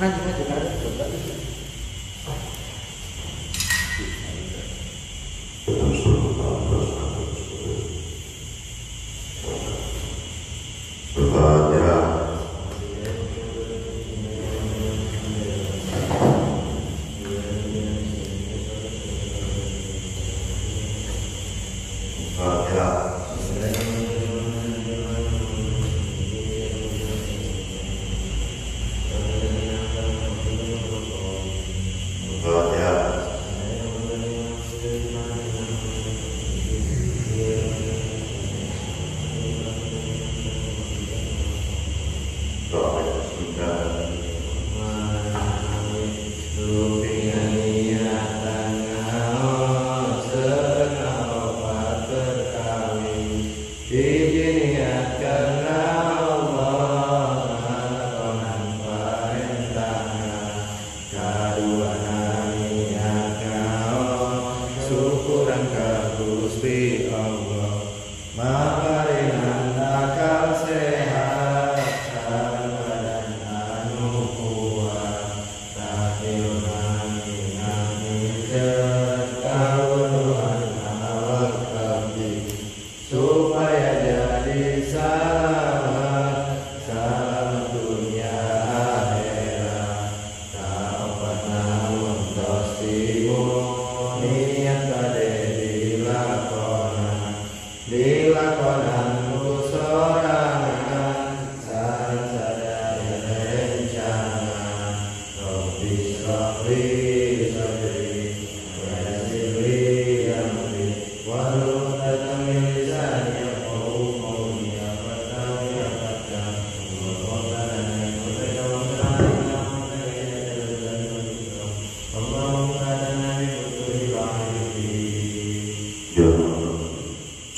maju karena coba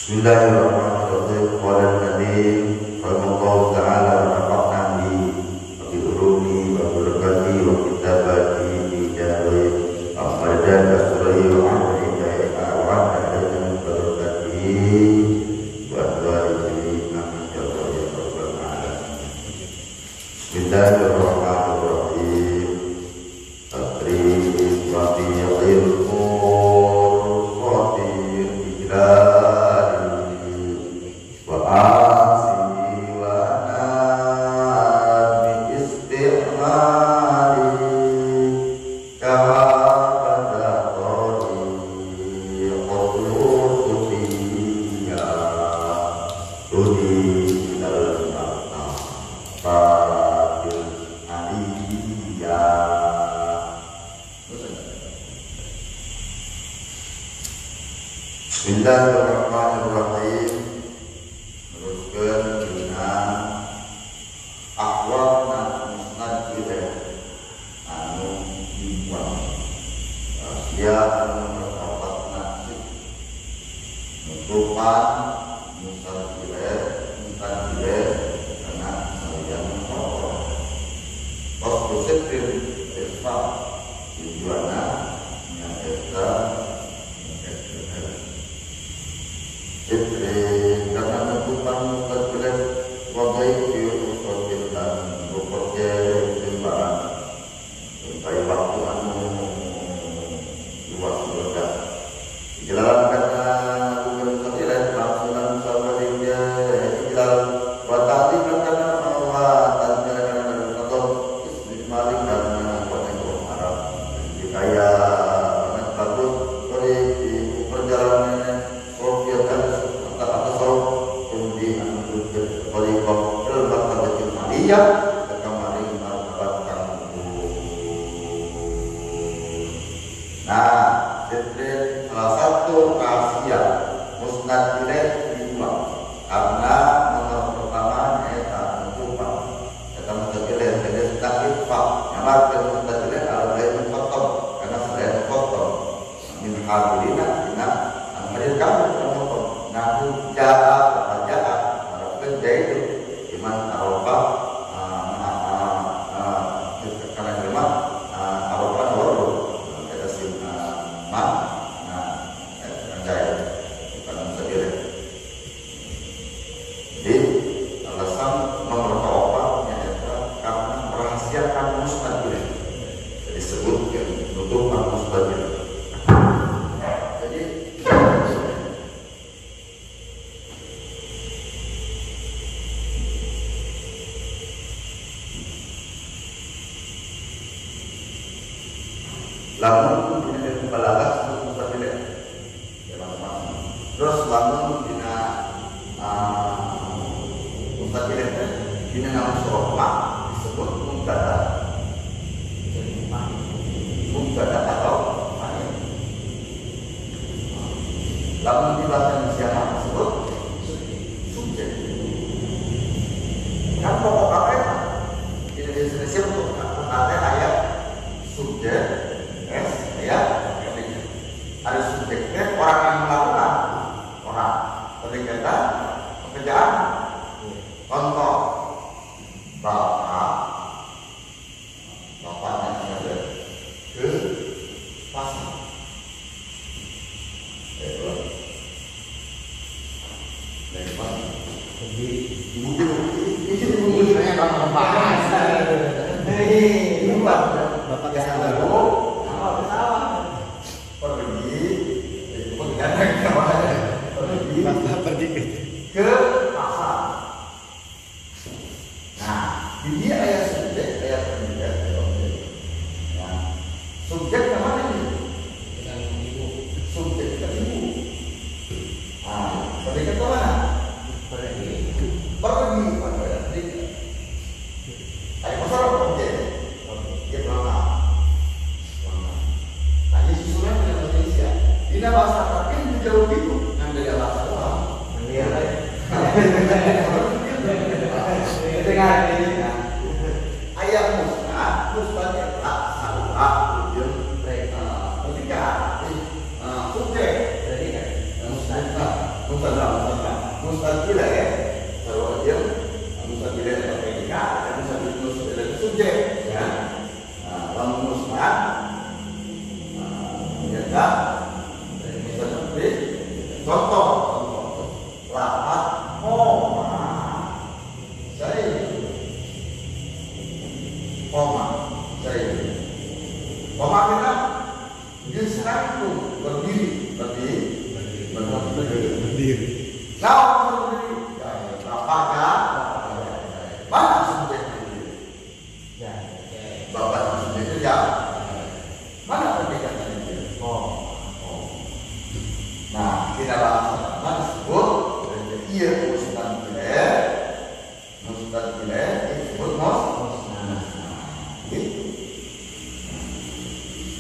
Bismillahirrahmanirrahim. Qala an-nabi sallallahu ta'ala wa nafa'na bi ulumi wa barakati wa kitabati bi jari amadan kasri wa amri wa amri barakati wa barakati amin ya rabbal alamin. Bismillahirrahmanirrahim. Atri wa bi'il Bismillahirrahmanirrahim. Teruskan dengan akwal dan musnad kita anu dibuat dia anu berkapat nasib nutupan musnad kita karena saya mengkawal waktu sekir esfa tujuannya nyata karena nutupan terjelas wagai virus COVID dan bekerja timbangan sampai waktu anu luas berada dijalankan karena bukan terjelas langsungan sahabatnya dijalan watati karena Allah dan jalan atau istimalik dan konektor Arab dikaya sangat bagus dari perjalanan iya kemarin mendapatkan nah jadi salah satu khasiat musnad ilaih dibuat karena nomor pertama eta nutupan eta musnad ilaih jadi sedikit pak nyamarkan musnad ilaih al-lain fotom karena selain fotom min hadirina dina angkarin kamu fotom nah jahat harapkan jahit iman arafah merahsiakan mustaqil. Disebut yang penutupan mustaqil. Jadi lamun dina balaghah disebut mustaqil. Ya macam-macam. Terus lamun dina mustaqil dina nama sorofa disebut mubtada. Mubtada atau fa'il. Lamun di bahasa Indonesia disebut subjek. Kan pokok kata di Indonesia untuk kata ayat subjek ayat ketiga. Ada subjeknya orang yang melakukan, orang kegiatan pekerjaan. Contoh bapak nanti ke pasar. Dari pasar. Ibu saya orang bahas. Bapak ke sana. Bapak ke sawah. Pergi. Bapak pergi ke pasar. Nah, ini ayat subjek, ayat predikat. Nah, subjek ke mana ini? Dengan ibu. Subjek ke ibu. Nah, predikat ke mana? Pergi. Pergi pada ayat predikat. Ayat pasar apa objek? Dia berangkat. Nah, ini susunan dengan bahasa Indonesia. Ini bahasa Arab itu jauh gitu. Yang dari bahasa Arab. Dengan ini ayat musnad adalah salah ujung predikat subjek predikat mustaqil ya kalau ujung mustaqil atau predikat dan mustaqil itu subjek ya. Lamun musnad menjaga mustaqil contoh lapat koma kita disekat itu berdiri. Nah, berdiri. Bapaknya mana subjek berdiri? Bapak subjek kerja. Mana pendekatan itu? Nah, kita bahas mana disebut? Iya, mustaqil disebut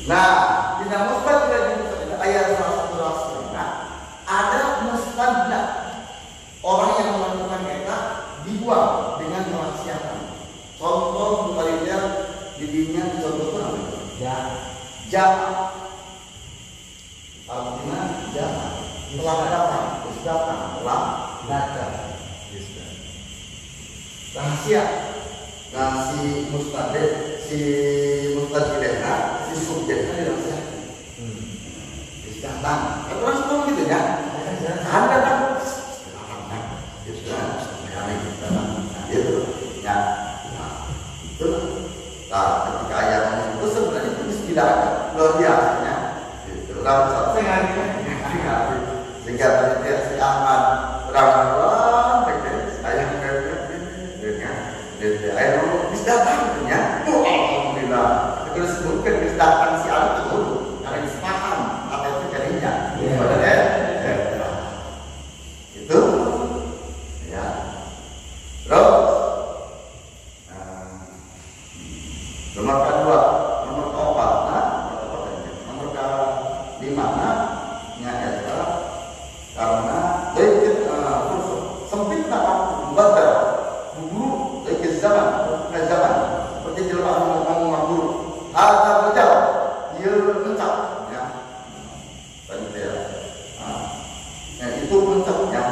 Nah, tidak mustaqil di ayat salah satu rasulnya ada mustaqil. Orang yang melakukan eta dibuang dengan merahsiakan. Contoh mubalidnya didinya contohnya apa? Jahat. Artinya jahat. Telah datang, telah datang. Rahasia. Nah, si mustaqil si subjeknya dirahasiakan. Datang. Terus ngomong gitu ya. Anda kan gitu kan. Gitu. Ya. Itu. Nah, ketika ayat itu sebenarnya itu tidak ada luar biasanya. Gitu. Lalu sehingga panitia si Ahmad terang-terang ayat ayat bisa datang ya. Alhamdulillah. Itu disebutkan bisa datang si alat itu karena disepaham apa itu jadinya. Itu ya. Terus nomor kedua, nomor keempat, nomor kelima nya adalah karena sempit tak membaca buru dari zaman seperti jelma ngomong buru ada betul dia mencap ya dan dia itu mencapnya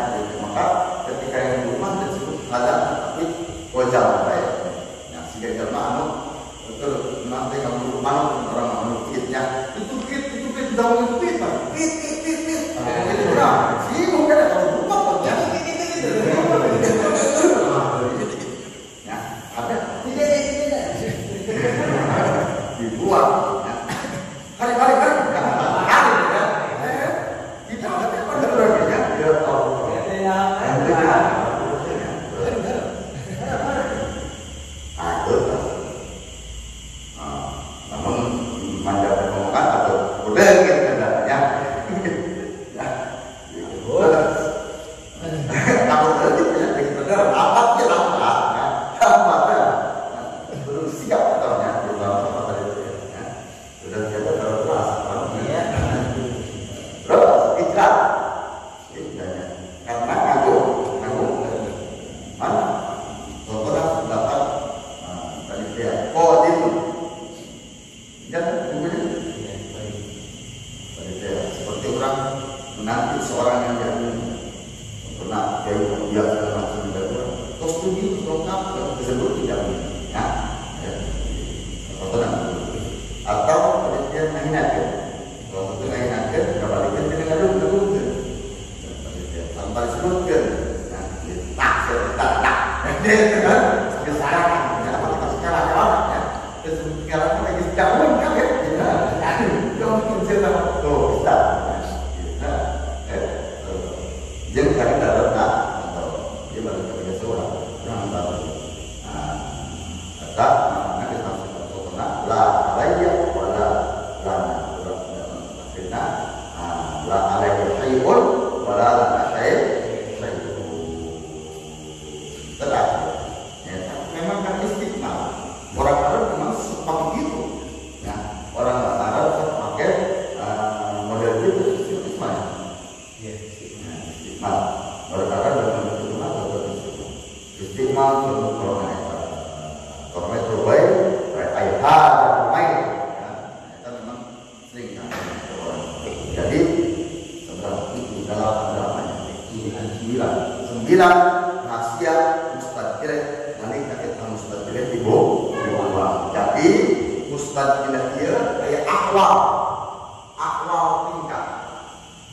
maka ketika yang di rumah disebut ada tapi wajar baik ya sehingga jelma betul nanti kamu mana orang menukitnya itu kit daun itu kit itu benar sih mungkin ada rumah ya ya ada tidak dibuang. Ya. Kali ya. Kita ngerti apa orangnya? Ya tahu. Namun manjat omongan atau udah gitu ya. Aku tadi punya benar apa dia apa belum siap katanya belum apa tadi ya. Sudah siap terus terus ikrar istilahnya karena ngagung mana contohnya dapat tadi dia kodim dan kemudian tadi dia seperti orang menanti seorang yang jamin pernah dia langsung berbuat studi lengkap tersebut tidak ya atau dia mengingatkan kalau itu mengingatkan kembalikan dengan gaduh tanpa disebutkan tak dia kan kesalahan ya apa kita sekarang ya sekarang lagi jauh kan ya jangan mungkin saya tuh bisa dia kadang dalam atau dia balik kepada seorang orang baru atau mana kita masuk ke la alayya wala lana kita la alayya syai'un wala lana syai'un terakhir ya memang kan istiqmal orang Arab memang seperti itu ya orang Arab pakai model itu istiqmal istiqmal berkata dalam bentuk apa istiqmal untuk korban terbaik ayat dan main ya kita memang sering kan jadi seberapa itu dalam namanya 9 rahasia mustaqil nanti kita mustaqil di bawah jadi mustaqil dia kayak akwal tingkat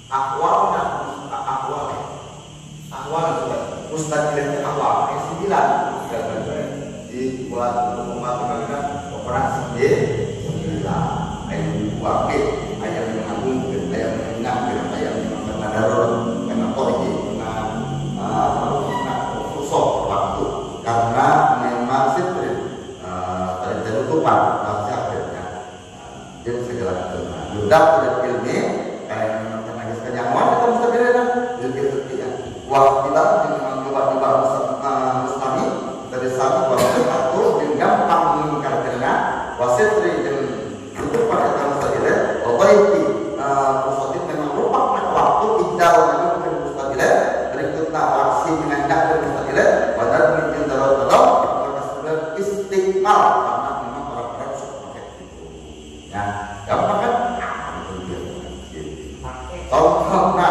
akwal dan akwal mustaqilnya akwal yang 9 dibuat rumah tangga operasi D9 ayam wakil ayam mengagungkan ayam mengingatkan ayam mengenadaron mengaporji usop waktu karena memang siprit tadi tertutupan masih akhirnya jadi segala itu yudak tidak ilmi kayak memang tenaga kenyaman itu mustaqilnya jadi sepertinya waktu kita dengan coba mustami dari satu waktu atau dengan gampang mengingkarkannya wasitri dan itu pada tahun saja obaiti mustatil memang merupakan waktu idal dengan bukan mustatil berikutnya aksi mengajak dan mustatil wadar mungkin darah maka sebenarnya istiqmal karena memang orang-orang seperti itu ya gampang kan contohnya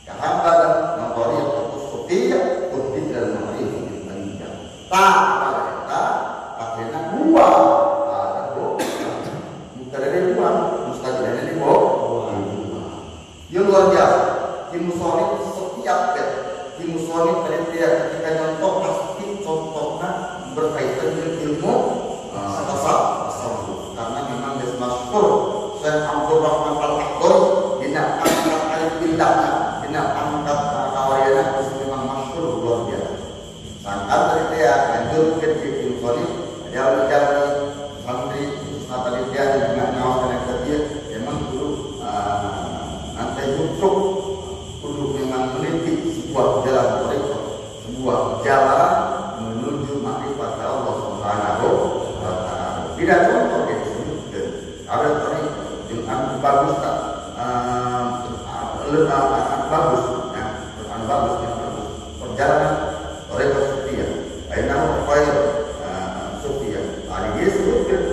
kahamba dan memori atau sufiyah bukti dan memori tak kita akhirnya dua bukan dari dua mustajilnya di bawah yang luar biasa di musolik setiap di musolik tadi dia ketika contoh pasti contohnya berkaitan dengan ilmu tasawuf karena memang dia masyhur Syekh Abdul Rahman Al-Aqdari dina angkat al-bildahnya dina angkat kawariyana itu memang masyhur luar biasa sangkat dari dia lanjutkan ke ilmu dia mencari santri tadi dia dengan ngawasan yang dia memang dulu nanti untuk dulu memang meniti sebuah jalan mereka sebuah jalan menuju makrifat Allah Subhanahu wa taala tidak contoh yang disebutkan ada tadi yang bagus tak bagus ya bagus perjalanan mereka setia aina fa'il setia ada dia sebutkan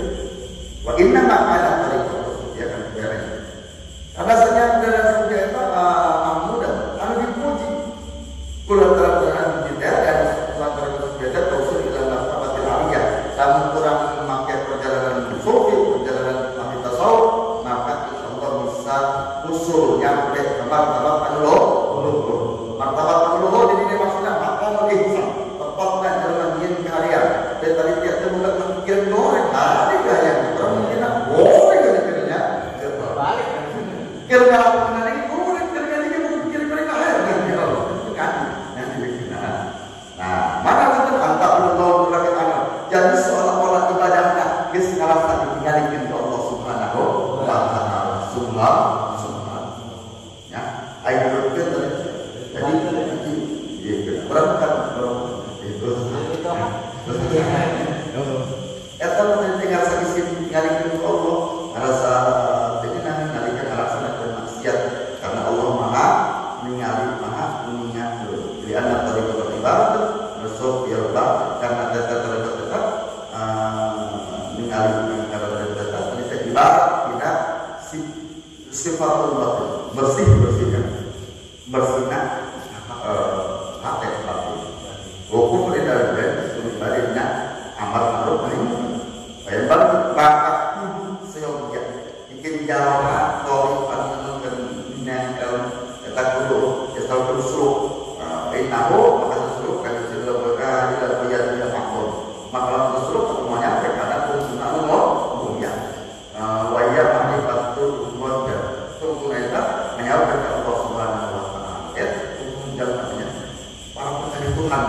wa inna ma ala tariqah setia kan beres karena sebenarnya dari setia itu mudah anu dipuji kula terang kita dan pesantren setia tausil ila martabatil aliyah kamu kurang memakai perjalanan sufi perjalanan ahli tasawuf maka insyaallah bisa usul nyampe ke martabat al-uluhiyah martabat al-uluhiyah jadi ini maksudnya maqamul ihsan tepatnya jalan yin kalian dan tadi dia bukan mengalihkan karena batas ini saya ibarat kita sifatul batin bersihkan hati batin. Hukum dari sebenarnya amar ma'ruf nahi munkar. Bayang bakat seyogia bikin jalan atau dan minang kita kudu kita terusuk tahu maka terusuk kan sudah berkah tidak tidak faktor maka terusuk semuanya karena fungsional umumnya waya manifatur umumnya fungsionalnya menyalurkan ke Allah Subhanahu wa taala hukum jalannya para pencari Tuhan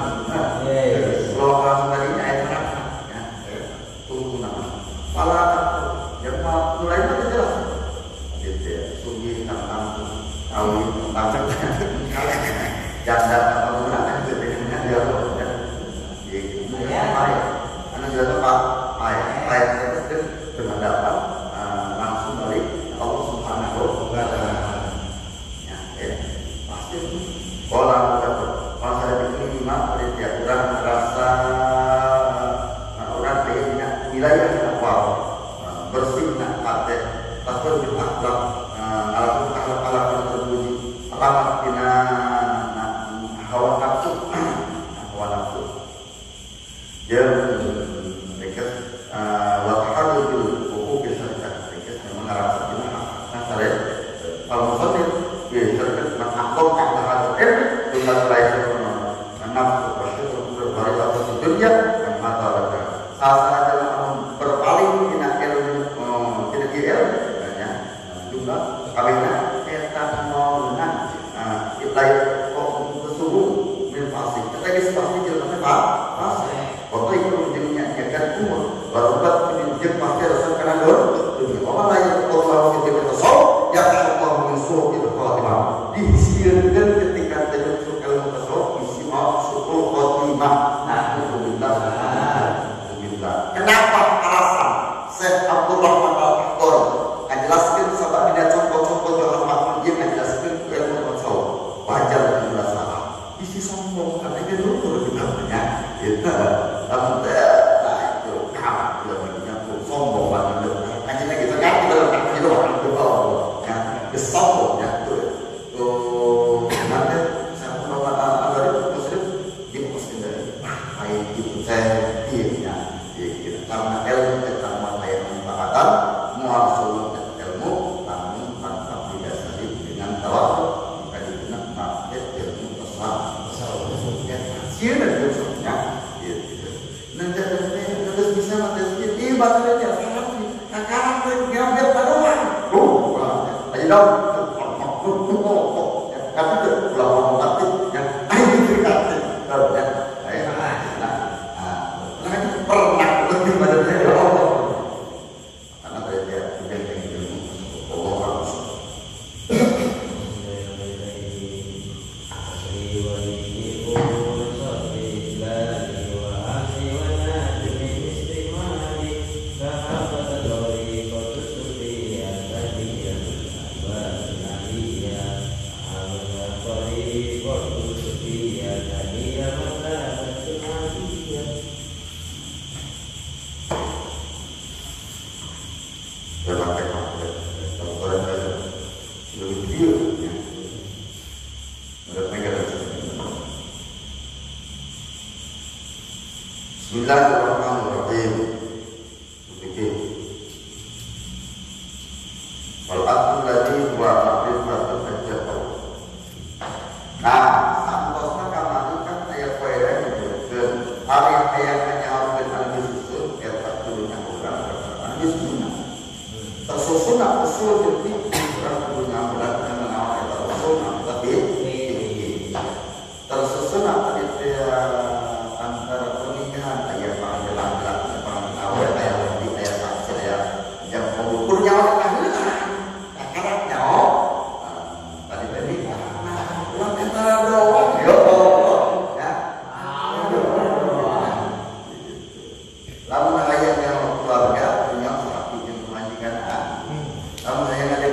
slogan tadinya ayat ya tunggu nama pala yang mulai itu jelas gitu ya sunyi tentang kawin tentang janda atau menggunakan sebenarnya dia baik karena dia tempat baik itu berhadapan langsung dari Allah Subhanahu wa taala ya pasti kalau saya bikin imam dia kurang rasa orang punya wilayah apa bersih nak hati tasbih bil akhlak alat terpuji alamat bina hawa nafsu dia mereka watahadul hukum syariat mereka mengarah bina syariat al-musannif bi syariat ma'akum ta'ala dengan baik nafsu berbaris di dunia dan mata raga salah adalah berpaling tidak ilmu tidak ilmu ya jumlah kawinnya kita mau menang kita kesubuh menfasik kita pasti jelasnya pasti waktu itu menjadinya nyakan umur baru buat menjadi pasti rasa karena dunia orang lain kalau kita bersol yang Allah mensuruh itu khotimah dihisirkan ketika terjadi ilmu tasawuf isi syukur khotimah kenapa alasan Syekh Abdul Rahman Al-Akhdar menjelaskan sebab tidak contoh-contoh dalam makhluk dia menjelaskan ilmu tasawuf wajar tidak salah isi sombong karena dia dulu namanya itu namun itu kalah tidak menyambung sombong banget hanya kita kan dalam kehidupan itu ya kesombong ya tuh nanti saya mau ada muslim dia muslim dari baik itu saya dia karena ilmu tentang materi manfaatan muasalul ilmu namun tanpa didasari dengan tawakal maka digunakan pakai ilmu tasawuf ya sih dan maksudnya gitu nanti terus bisa materi baterainya sekarang ngambil taruhan aja dong tapi itu pulau mati yang ayo dikati pernah lebih pada dia Allah karena dia punya ilmu Allah harus Bismillahirrahmanirrahim. Begitu. Wal aslu ladzi huwa ma'rifatul hajjah. Nah, santosna kamalikan aya poera nyebutkeun ayat-ayat nyaurkeun anu disusun eta kudunya urang anu disusun. Tersusun usul jadi urang kudunya urang menawa eta usul tapi tersusun apa itu antara pernikahan ayat panggilan awet ayat lebih ayat saksi ayat yang mengukur nyawa karena nyawa tadi ulang antara doang ya lalu ayat yang keluarga punya sapi yang memanjikan lalu ayat ada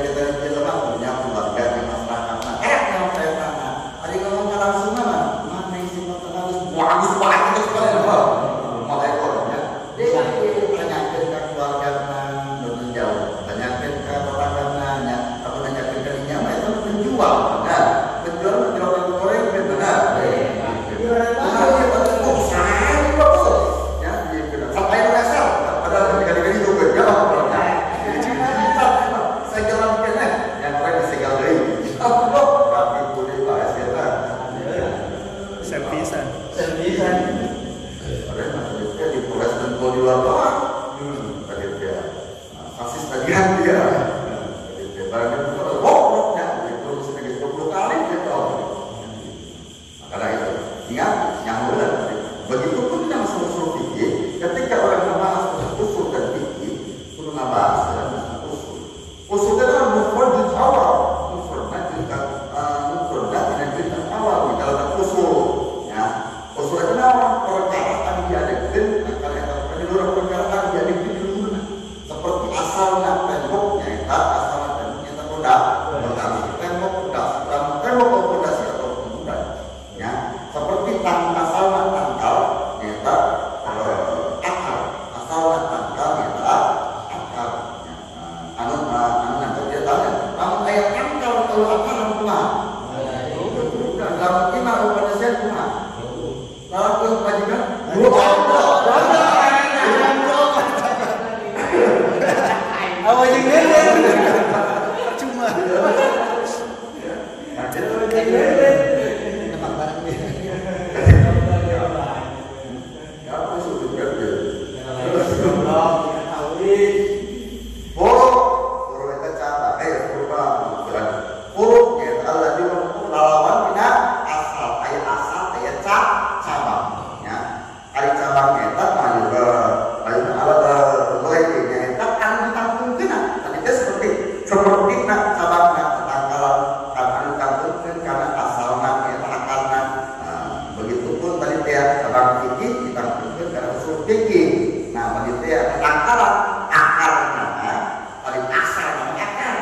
kan dia. Barangnya gobloknya terus sebagai 20 kali gitu. Karena itu ingat yang bulan. Begitupun dalam usul fikih, ketika orang membahas usul dan fikih, perlu membahas dalam usul. Usul adalah mufrad awal, mufrad dan awal di dalam usul. Ya, usul adalah perkara yang diadakan, kalau ada perkara yang diadakan dulu. Seperti asalnya temboknya, asalnya temboknya roda, tembok fondasi atau bangunan. Ya, seperti asalnya tangkal, nyata akar, asalnya tangkal, nyata akar. Anu nanti dia tanya, kamu kayak tangkal kalau akar rumah. Dalam iman fondasi rumah. Lalu kewajiban awal yang cuma tempat barang dia ya aku sudah kerja poro itu cara poro ya Allah di lawan kita asal kayak cabang ya ada cabang eta juga ada loe eta kan ditangkungkeun tadi teh seperti cabang tangkalan kan ditangkungkeun karena asalna eta akarna. Begitupun tadi teh cabang fikih ditangkungkeun karena usul fikih. Nah bagi teh tangkalan akarna tadi asalna akar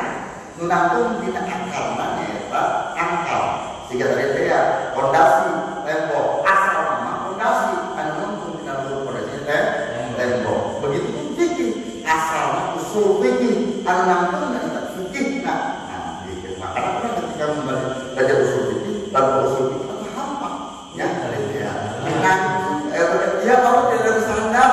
nu nangtung dina akarna eta tangkal sehingga tadi teh fondasi tembok asal nama fondasi anu nangtung dina fondasi tembok. Begitu fikih asalnya usul fikih anu nangtung dina fikih. Nah makanya ketika belajar usul fikih lalu usul fikih apa hampa ya ya dia kalau tidak bersandar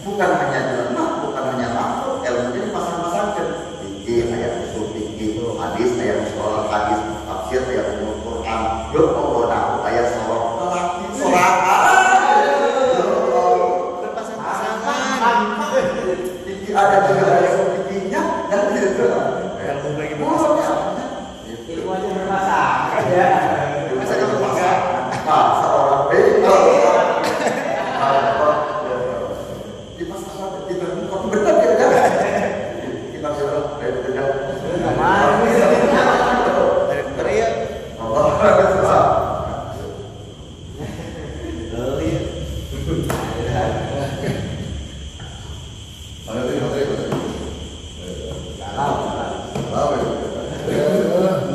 bukan hanya jelema, bukan hanya makhluk, ilmunya dipasang-pasangkan. Fikih ayat usul fikih, hadis ayat usul hadis, tafsir ayat usul Quran. Yo Allah aku ayat sholat lelaki sholat. berpasang-pasangan Fikih ada juga ayat fikihnya dan juga ilmu bagi ilmu aja berpasang ya masa berpasang. Masa orang beda. Benar tidak? Kita bilang tidak. dari ya Allah susah.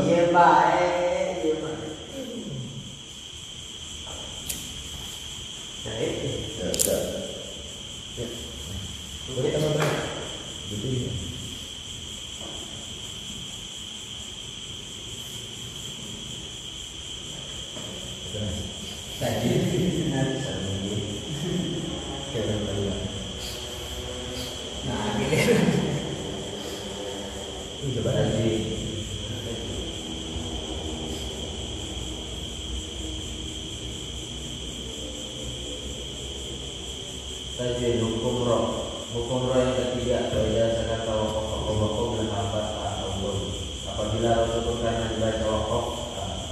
iya pak nah gini coba lagi kajian hukum roh yang ketiga saya sangat tawakuf dan hambat Allah apabila sukun karena dibaca wakaf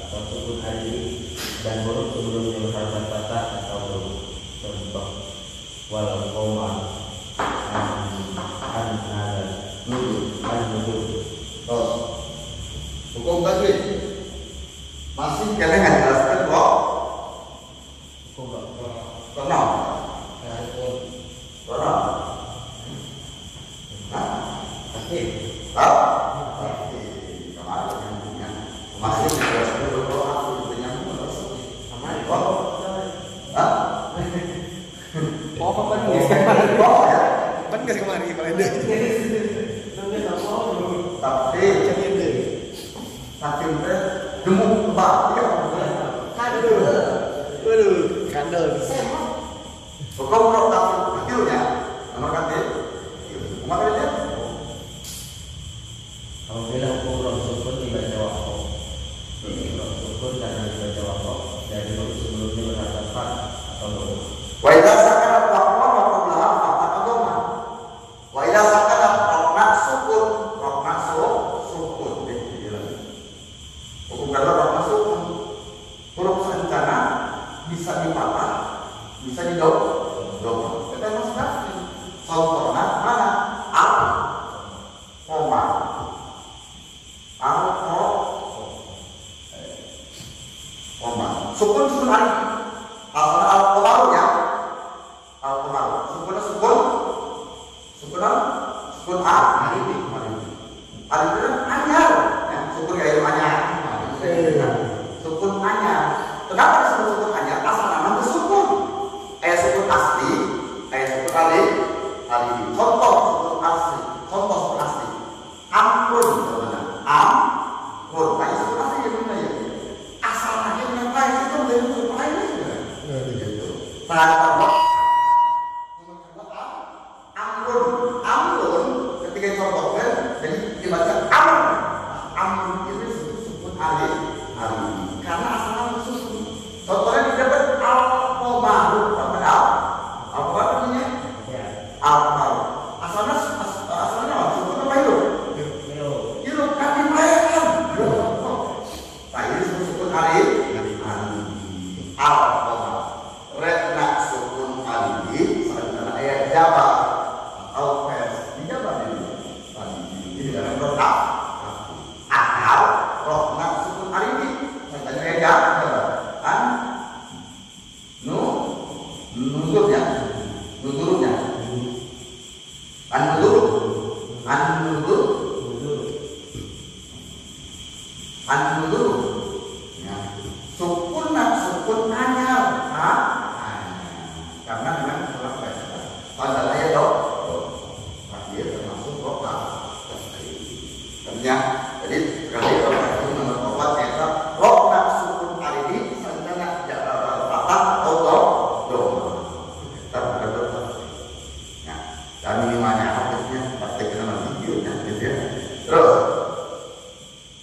atau sukun hadiri dan huruf sebelumnya berharap patah atau contoh walau koma Hukum tajwid masih kalian nggak jelaskan kok. Kenal? Kenal? Kemarin masih jelaskan dulu aku punya tapi saking teh gemuk kebak ya. Kandel. Hukum roh hasilnya nomor kata makanya Apabila hukum roh sukun dibaca wakaf, sukun karena dibaca wakaf dari huruf sebelumnya atau doa. Wa idza sakana waqwa wa qablaha faqat dhamma. Wa idza sakana rokna sukun, rokna sukun. Bukan rokna sukun. Huruf serencana bisa dipatah, bisa didobrak. Kita maksudnya contohnya mana? Al, koma, al, koma. Sukun alif. Al-Qamar ya. Al-Qamar. Sukun alif. Alif itu anyar. Ya, sukun kayak anyar. Sukun anyar. Kenapa disebut sukun anyar? Asal nama itu sukun. Sukun asli, sukun alif. Contoh sukun asli. Amrun, teman-teman. Amrun. Kayak sukun asli ya benar ya. Asalnya kenapa itu dari sukun alif ya? Gitu. Amrun ketika contohnya jadi dibaca amrun itu sukun alif karena asalnya sukun. Contohnya didapat al-qamar, apa namanya? Al-qamar. Asalnya sukun apa itu? Hidup kan dibayarkan. Nah ini sukun alif. Al-qamar. Retna sukun alif sementara ayat Jawa atau pers di Jawa ini dalam rotak atau rokna sukun alif sementara ayat Jawa kan nuzurnya ya. Sukun anyar karena memang salah baca. Tandanya terakhir termasuk roka. Jadi sekali roka itu nomor 4 yaitu rokna sukun alif sebenarnya patah atau do. Kita bukan do. Ya, dan minimalnya harusnya praktekkan nanti videonya gitu ya. Terus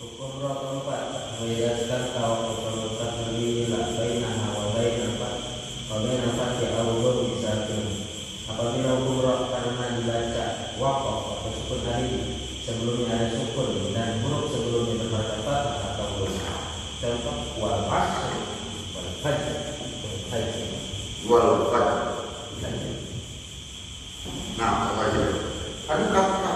Hukum roh keempat menjelaskan kalau keperluan lebih baina wa baina fati awal bisa apabila hukum roh karena dibaca waqaf atau sukun alif sebelumnya ada sukun dan huruf sebelumnya berbaca fathah atau dhamma. Contoh wal asr wal fajr wal fajr. Nah, apa aja? Kan kata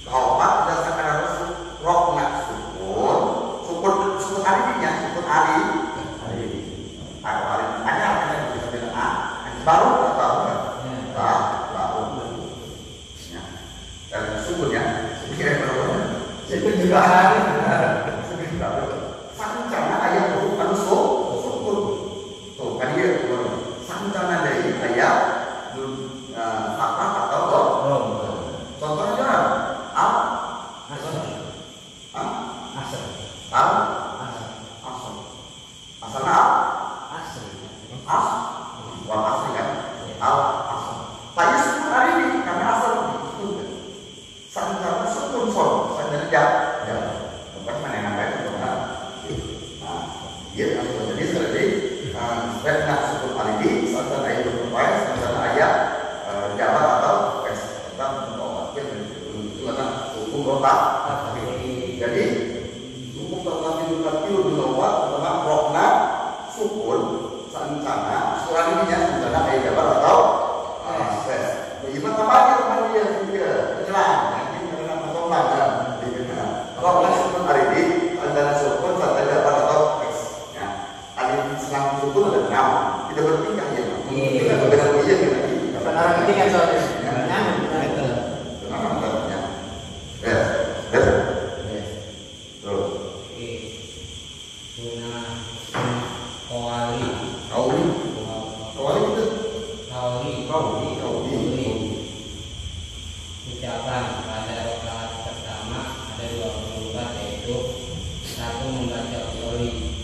obat berdasarkan harus rokna sukun alifnya sukun alif. Kalau alif hanya bisa bilang baru atau baru. Ya. Dan sukun ya. Sukun juga alif. Sancana ayat huruf anu sukun. Tuh kan dia sancana dari ayat fathah atau dom. Contohnya jadi hukum terkait dengan tentang rokna sukun sancana surat ini ya sancana ayat jabar atau ses. Bagaimana apa dia penjelang ini karena persoalan rokna sukun alif sancana sukun sancana jabar atau ses. Ya, alif senang sukun ada 6 tidak bertingkah ya. Kita berbeda dia kita. Sekarang ini kan soalnya. Ucapan pada rakaat pertama ada 24 yaitu 1 membaca qoli,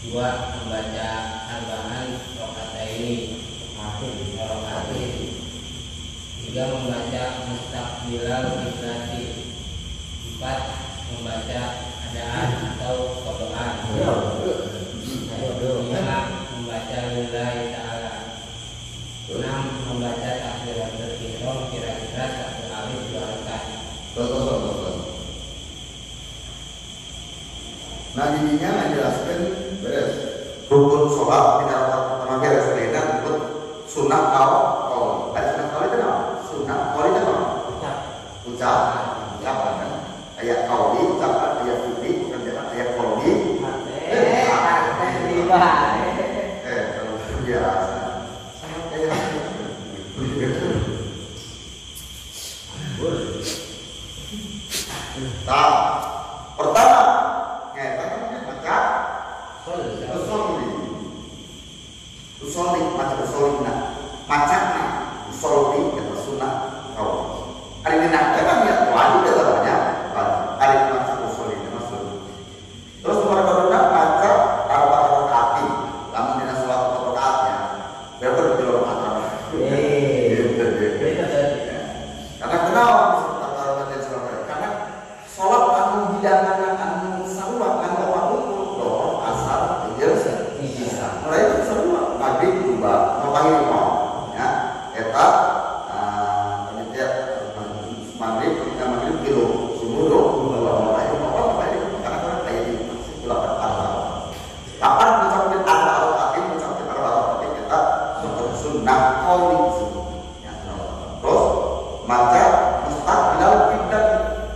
2 membaca arba'an rakaataini akhir, 3 membaca mustaqbilal kiblati, 4 membaca adaan atau qadaan, Nah ininya menjelaskan beres. Rukun sholat tidak pertama beres beda rukun sunnah kauli. Ada sunnah kauli itu apa? Sunnah kauli itu apa? Ucapan kan? Ayat kauli, ucapan, ayat fikri, bukan ayat kauli. Kalau biasa. Nah, pertama, baca usolli, baca usolina, macamnya usolli kata sunnah kau. Hari ini nak kan ya wajib katanya, hari ini baca usolina maksud. Terus nomor kedua baca rakaat, namun dengan sholat rakaatnya, berapa di rakaat? Karena kenapa? Karena sholat anu hidangan anu sarua anu waktu doa asar ijazah mulai itu sarua maghrib berubah ngapain mau ya eta panitia maghrib ketika maghrib kilo sumudo mulai apa ini karena kayak ini masih delapan asar kapan mencapai al-fatih mencapai al-fatih kita sunnah qauli ya terus maca mustaqbilal qiblat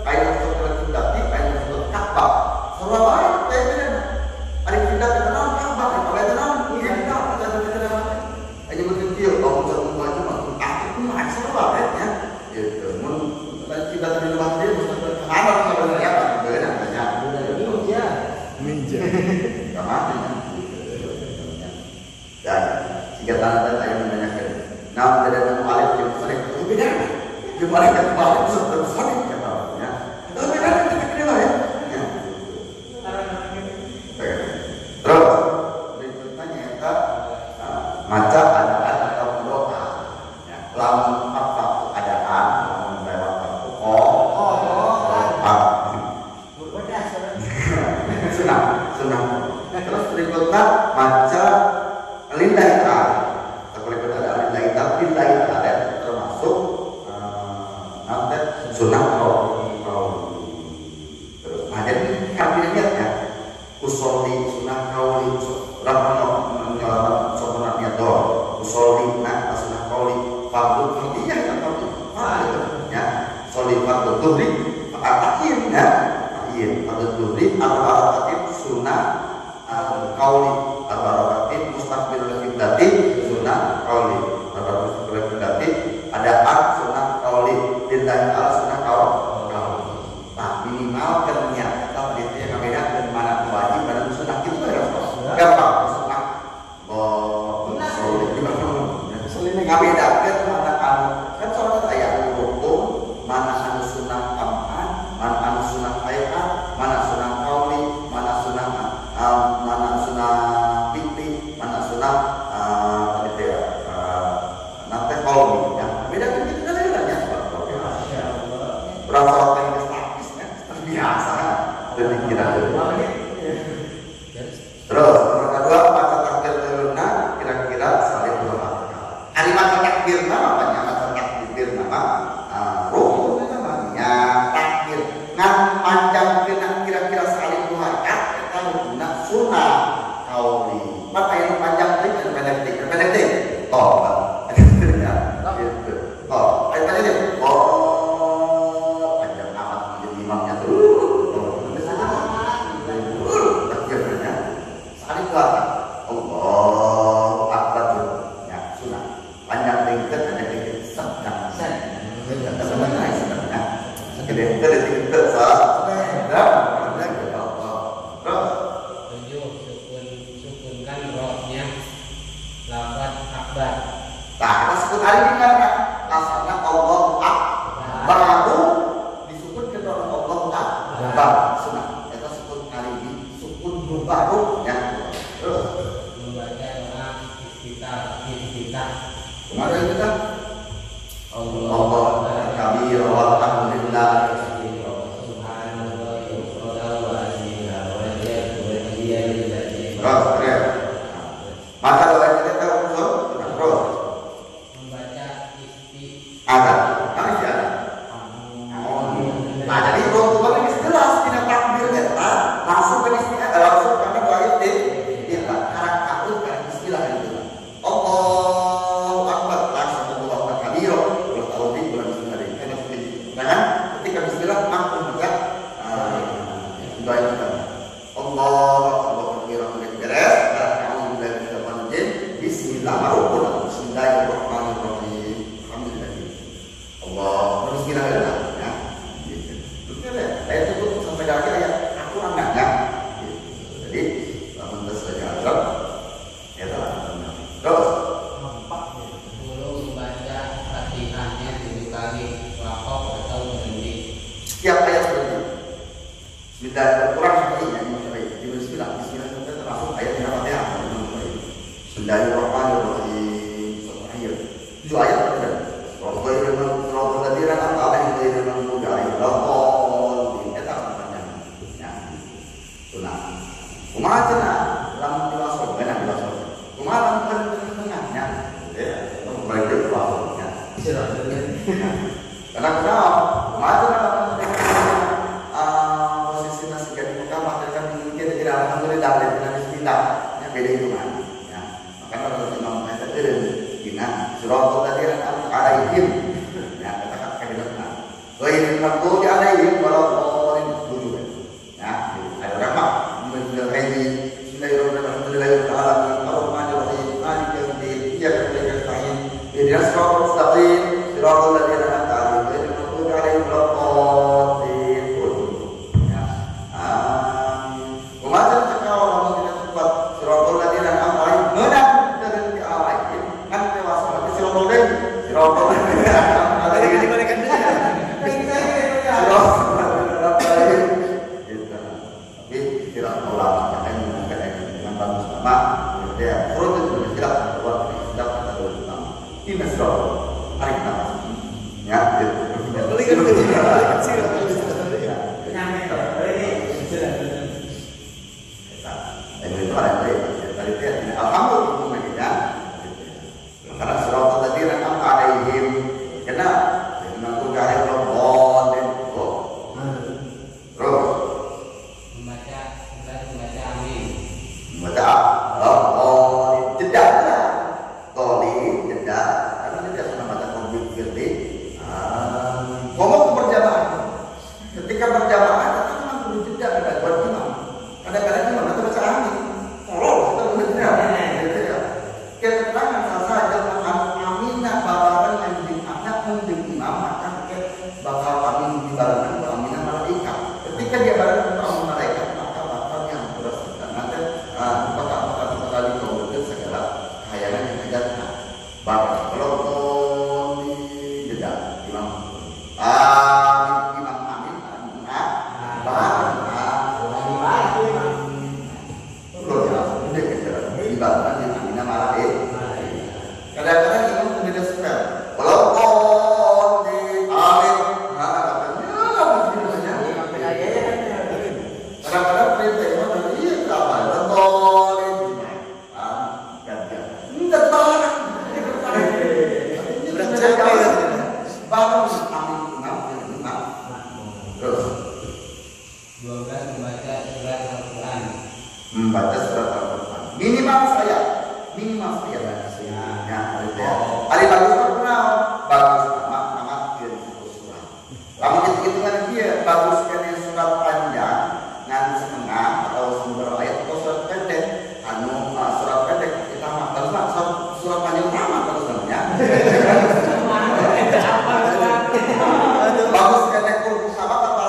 ayat tapi ayat tersebut Ka'bah. Surabaya kayak ada pindah ke dalam Ka'bah, kalau itu dalam iya kita ada aja berkecil kalau satu baju masuk aku mah Surabaya ya. Gitu. Mun kita di rumah dia mesti ada apa ya benar namanya. Ninja. Sama dan jika tanda yang menanyakan nama dan nama alif yang sering beda. Gimana kan alif sering ya ya. Beda ya. Terus berikutnya kita maca adaan atau doa. Ya, lamun apa keadaan, lamun lewat sunnah. Terus berikutnya maca lillahi ta'ala. Berikutnya ada lillahi ta'ala termasuk nanti sunnah jadi kabinetnya ya usolli sunnah kauli rahman menyelamat sopanatnya doa usolli nah sunnah kauli fardu fardiyah kan fardu ya usolli fardu tuhri akhir ya akhir fardu tuhri al-barakatin sunnah kauli al-barakatin mustaqbilul qiblati sunnah kauli al-barakatin qiblati ada sunnah kauli lillahi ta'ala sunnah kauli minimal ternyata itu yang beda dari mana wajib mana sunnah itu gampang sunnah nggak beda mana kan soalnya ayat hukum mana anu sunnah aman mana anu sunnah ayat mana sunnah kauli mana sunnah fikri mana sunnah tadi ya nanti kauli ya beda kan itu kan bedanya berapa orang biasa dan dikira terus nomor kedua baca takbir teruna kira-kira saling dua kali hari baca takbir namanya baca takbir nama rukun namanya takbir ngan panjang kira-kira saling dua rakaat kita guna sunnah kauli maka yang panjang itu pendek toh ayo tanya deh panjang amat menjadi imamnya tuh Allahu Akbar ya sunnah panjang tingkat ada tingkat sedang sebenarnya gede tingkat sukunkan rohnya lafaz akbar. Nah kita sebut hari ini karena asalnya Allahu Akbar baru disebut ke dalam Allahu Akbar sunnah kita sebut hari ini sukun baru ya. Terus membaca doa iftitah. Kemarin kita Allah kabir walhamdulillah maka doa kita usul terus membaca ada kami ada. Nah jadi kalau ini jelas tidak takbir kita langsung ke istiqalah Kumaha cenah lamun diwaso benar diwaso. Kumaha lamun tengahnya. Ya, kembali ke wasonya. Karena kenapa? Kumaha cenah posisi nasi jadi muka makan mungkin tidak alhamdulillah dengan istilah yang beda itu kan. Ya, makanya kalau Imam Ma'asyar kina suratul ladzina an'amta 'alaihim. Ya, katakan kalimatnya. Ghairil maghdubi 'alaihim waladdallin tujuh. Ya, ada berapa? Bismillahirrahmanirrahim. Ar-Rahmanir-Rahim. Maliki yaumiddin. Iyyaka na'budu wa iyyaka nasta'in. Ihdinas siratal mustaqim. Siratal ladzina an'amta 'alaihim ghairil maghdubi 'alaihim waladdallin. Ya. Kemarin cakap orang tidak tepat siratal ladzina an'amta 'alaihim menang dari alaihim kan tewas mati siratal ladzina an'amta 'alaihim dibalikan dulu. Tidak ulama yang mengatakan dengan bagus nama dia perlu tidak buat tidak kata ulama ini mesra hari kita ya balikan dulu alhamdulillah karena suratul ladzina an'amta 'alaihim karena menanggung kalian robot dan terus membaca amin. Membaca jeda lah. Toli jeda. Karena jeda sudah baca konflik firli. Ngomong ke berjamaah. Ketika berjamaah, kita memang perlu jeda ada buat imam. Kadang-kadang imam itu baca amin. Tolong kita benar. Keterangan saja tentang aminah babaran anjing anak mending imam maka bakal amin di barengan aminah malaikat. Ketika dia barengan dengan malaikat bakal dikabulkan segala khayalan yang ada. Bapak kalau di jeda imam amin kadang-kadang imam tidak spell walaupun di amin kadang-kadang perintah imam iya berapa bangun amin terus 12 membaca surat Al-Quran. Membaca surat Al-Quran minimal saya ya ada bagus terkenal bagus amat surat kamu hitung-hitungan dia bagus kan surat panjang ngan setengah atau sumber ayat atau surat pendek surat pendek kita harus surat panjang sama terus namanya bagus pendek pun sama kata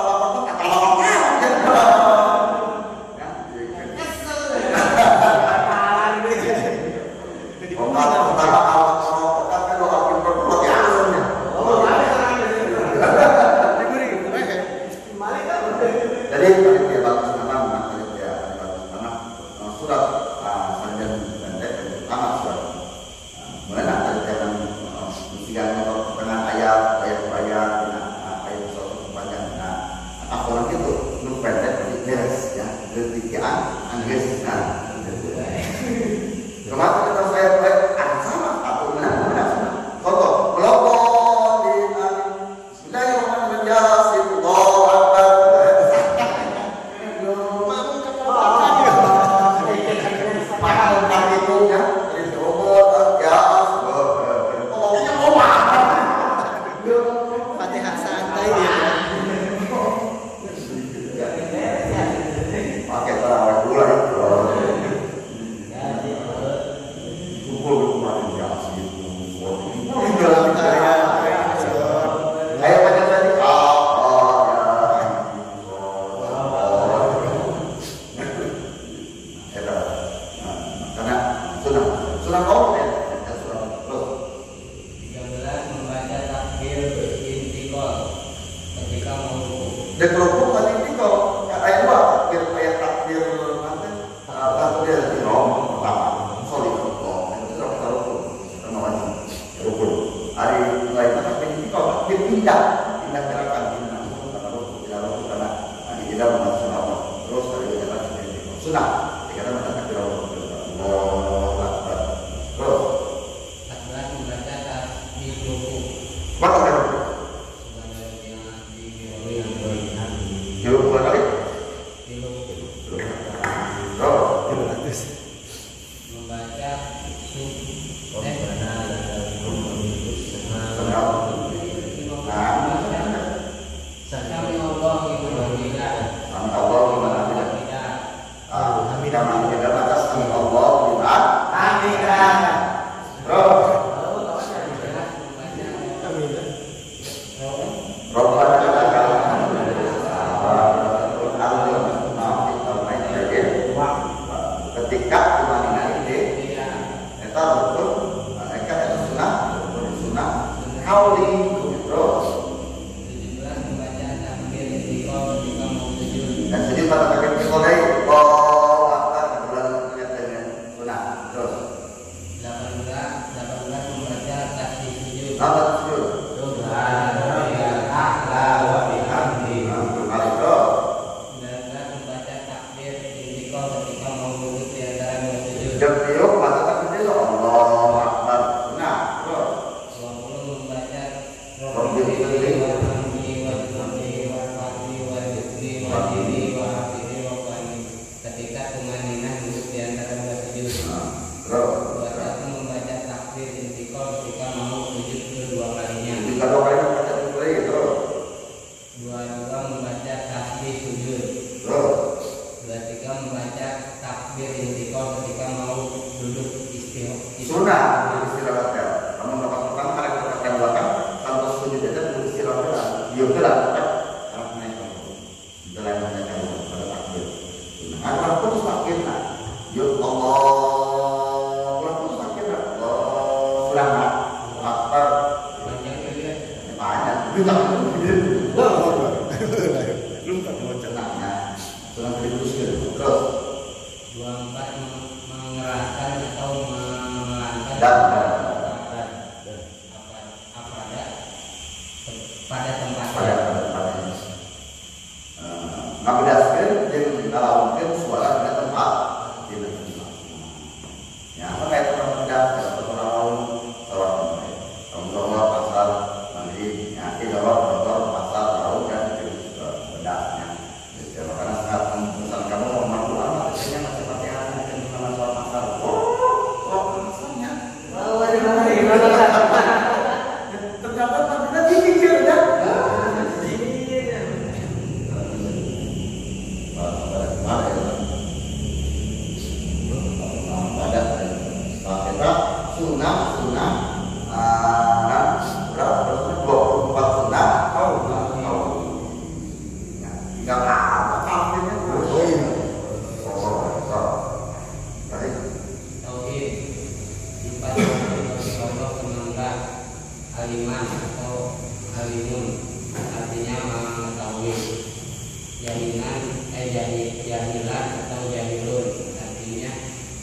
jadi dia bagus nama dia bagus nama surat panjang pendek sama surat mana ada jalan mestikan dengan ayat ayat suatu panjang apa lagi itu nu pendek beres ya detikan angges kemarin kita saya sama apa mana contoh melopot di Bismillahirrahmanirrahim Fatihah santai dia. pakai tarawih pula itu. Kayak macam tadi karena sunnah kaum ya sunnah 13 membaca takbir intikal ketika mau dan kelompok tadi ini kalau ayat dua takbir takbir ihram pertama sorry itu sudah rukun wajib rukun hari lainnya takbir ini kalau takbir pindah gerakan karena rukun karena tidak masuk apa terus dari jalan sunnah Akhirnya baca takbir Allahu Akbar. Terus 14 membaca tasbih ruku. baca takbir. Jauh berapa kali? Terus Membaca Sami Allah liman hamidah. Sami Allah liman hamidah. Hamidah hamidah atas sami Allah liman hamidah. Terus Rabbana lakal hamdu ketika imanina ini eta rukun mereka eta sunnah kauli terus 17 membaca takbir istiqomah ketika mau sujud. dan sujud pada takbir istiqomah Allahu Akbar bulan dengan sunnah terus 18 membaca tasbih sujud. apa sujud Subhanallahil a'la wa bihamdihi. kembali terus 19 membaca takbir istiqomah ketika mau duduk di antara dua sujud. jam tiup mata takbir Allahu Akbar sunnah terus 20 membaca Rabbil Fitri wa hamdihi wa bihamdihi wa fadli wa dzikri wa diri wa hafizi wa qani ketika tumaninah duduk di antara dua sujud. terus 21 membaca takbir istiqomah ketika mau sujud kedua kalinya. jika dua kali baca takbir terus 22 membaca tasbih sujud. terus 23 membaca takbir istiqomah ketika mau duduk sunnah istirahatkan. Kamu dapat pertama kali perhatikan belakang sampai sujud aja duduk istirahatkan. Dia udah kan harus naik kamu. Jalan banyak kamu pada takbir. Sunnah. Kalau putus takbir nah, ya Allah, kalau putus takbir nah, ulang nah, akbar panjang juga. banyak. Kita belum kan mau cenaknya. Sunnah diteruskan. Terus 24 mengeraskan atau memelankan dan pada tempatnya. pada tempatnya. Ngabedaskeun jeung ngalaungkeun suara dina tempat dina tempat. Ya, sampai tempat bedas kalau salat Allah pasar maghrib ya tidak motor pasar tahu kan itu bedasnya. Jadi karena saat pesan kamu mau mampu apa biasanya masih pakai hati dan sama soal pasar. Oh, pasarnya. Terdapat pada di pinggir dah. Tauhid sifat Allah penambah aliman atau alimun artinya mengetahui. Jahilan atau jahilun artinya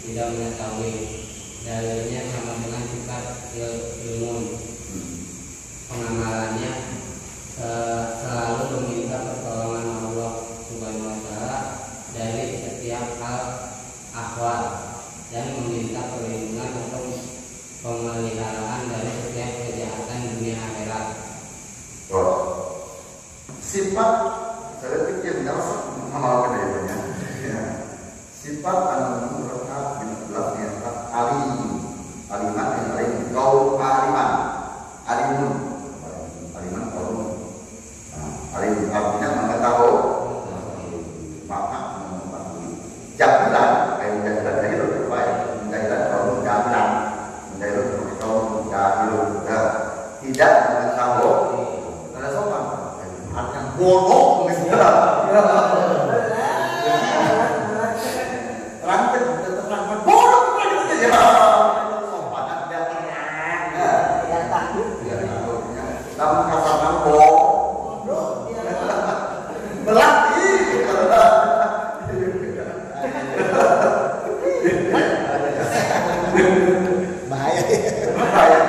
tidak mengetahui. Dalilnya sama dengan sifat ilmun. Pengamalannya selalu meminta pertolongan Allah Subhanahu wa taala dari setiap hal ahwal dan meminta perlindungan atau pemeliharaan dari setiap kejahatan dunia akhirat. Sifat saya pikir jelas mengamalkan darinya. Sifat anu berkat binatlah niat aliman yang lain kaum aliman alimun alim artinya mengetahui maka mengetahui jahilan kayak jahilan baik jahilan kaum jahilan kaum jahilun tidak mengetahui karena sopan artinya bodoh misalnya terangkan terangkan bodoh ya sopan ada ya takut namun kata bodoh melatih bahaya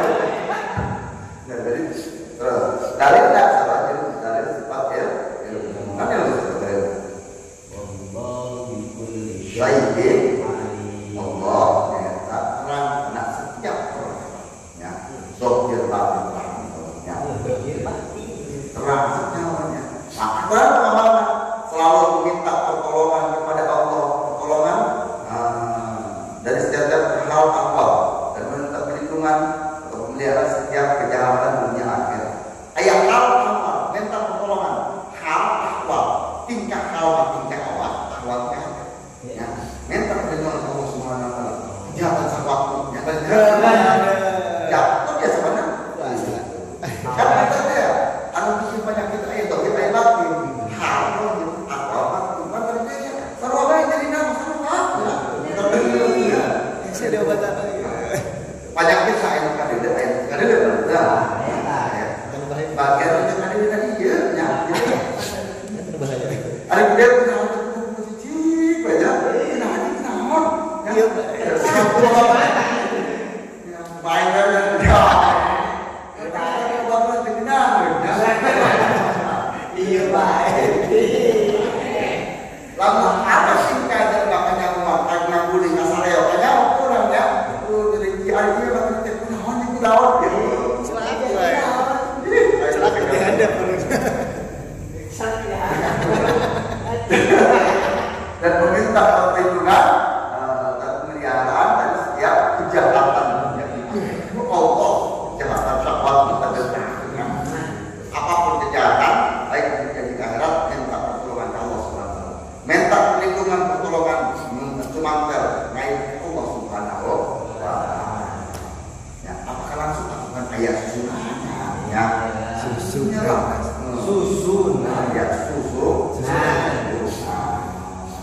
jadi dari dasar dari sifat ilmu kan ilmu seperti Wallahu bi kulli syai'in minta perlindungan Allah Subhanahu wa taala. Kejahatan sewaktunya dan ya, itu biasa benar. Kan kita ya, anu bikin penyakit itu kita batin. Hal itu apa bukan berbeda. Sarwa bae jadi nama sarwa. Saya diobat apa? Penyakit saya kadede nah. Bagian yang ada tadi ya. Ada dia positif aja. Kenapa? Iya, Baik iya baik. Lalu apa sih kader makanya uang karena guling kasareo kayaknya kurang ya. Dari hari ini bakal kita naon di laut ya. Celaka baik. Celaka di handap. Dan meminta perlindungan dan pemeliharaan dari setiap kejahatan itu Allah kejahatan syahwat kita dengan apapun kejahatan baik terjadi di akhirat minta pertolongan Allah Subhanahu wa taala. Minta perlindungan pertolongan cumantel naik Allah Subhanahu wa taala. Ya, apakah langsung lakukan ayat susunannya ya Susunya susun ya susu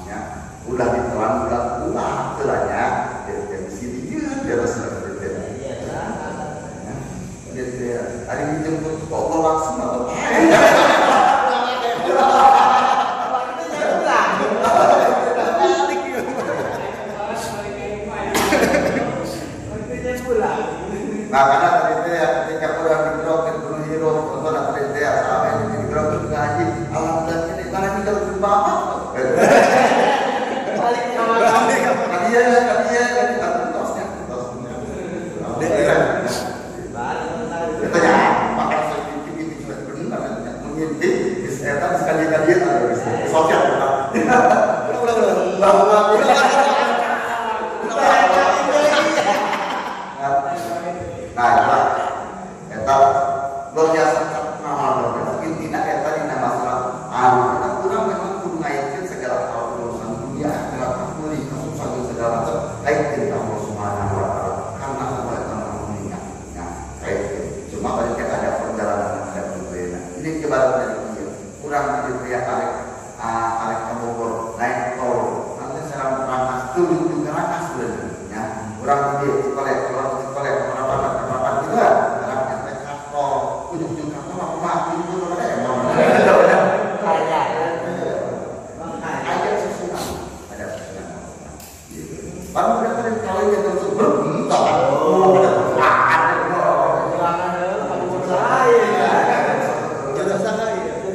ya ulah ditelan ulah telanya dari sini dia harus hari ini jemput Allah langsung atau nah karena tadi ya ketika kurang digerokin gunung hero kalau tadi ya sampai ini digerokin ngaji alhamdulillah ini karena kita lebih bapak balik sama kami. tadi ya tosnya kita ya makan sedikit sudah benar mengintip kesehatan sekali-kali ada sosial nah, eta luar biasa mahal dan intinya eta dina masalah kita kurang memang kudu ngaitkeun segala hal urusan dunia akhirat kulit kesusahan segala macam kaitkeun Allah Subhanahu wa taala karena Allah yang mengampuninya. Nah, kaitkeun. Cuma tadi kan ada perjalanan ada berbeda. Ini ibarat dari dia. Kurang diberi arek Bogor naik tol. Nanti serang Rangkas turun juga Rangkas sebenarnya. Kurang di sekolah apa juga. Karena kita kantor ujung-ujung kantor aku mati itu ada emang. Ada susunan. Baru udah kalian kawin yang terus berbentuk. Jodoh saya.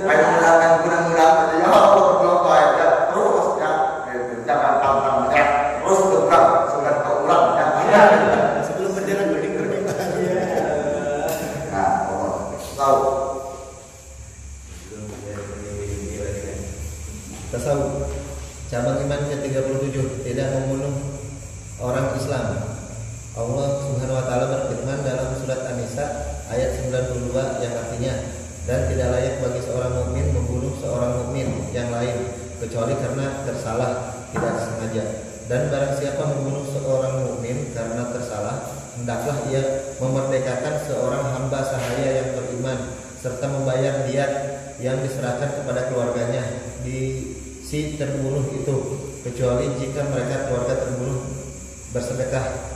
Ayo mudah-mudahan aja ya Allah ya terus ya jangan pantang ya terus bergerak sudah terulang ya. Sebelum berjalan berding. Nah, tahu Tasawuf cabang iman ke-37 tidak membunuh orang Islam. Allah Subhanahu wa taala berfirman dalam surat An-Nisa ayat 92 yang artinya dan tidak layak bagi seorang mukmin membunuh seorang mukmin yang lain kecuali karena tersalah tidak sengaja. Dan barang siapa membunuh seorang mukmin karena tersalah, hendaklah ia memerdekakan seorang hamba sahaya yang beriman serta membayar diat yang diserahkan kepada keluarganya di si terbunuh itu, kecuali jika mereka keluarga terbunuh bersedekah.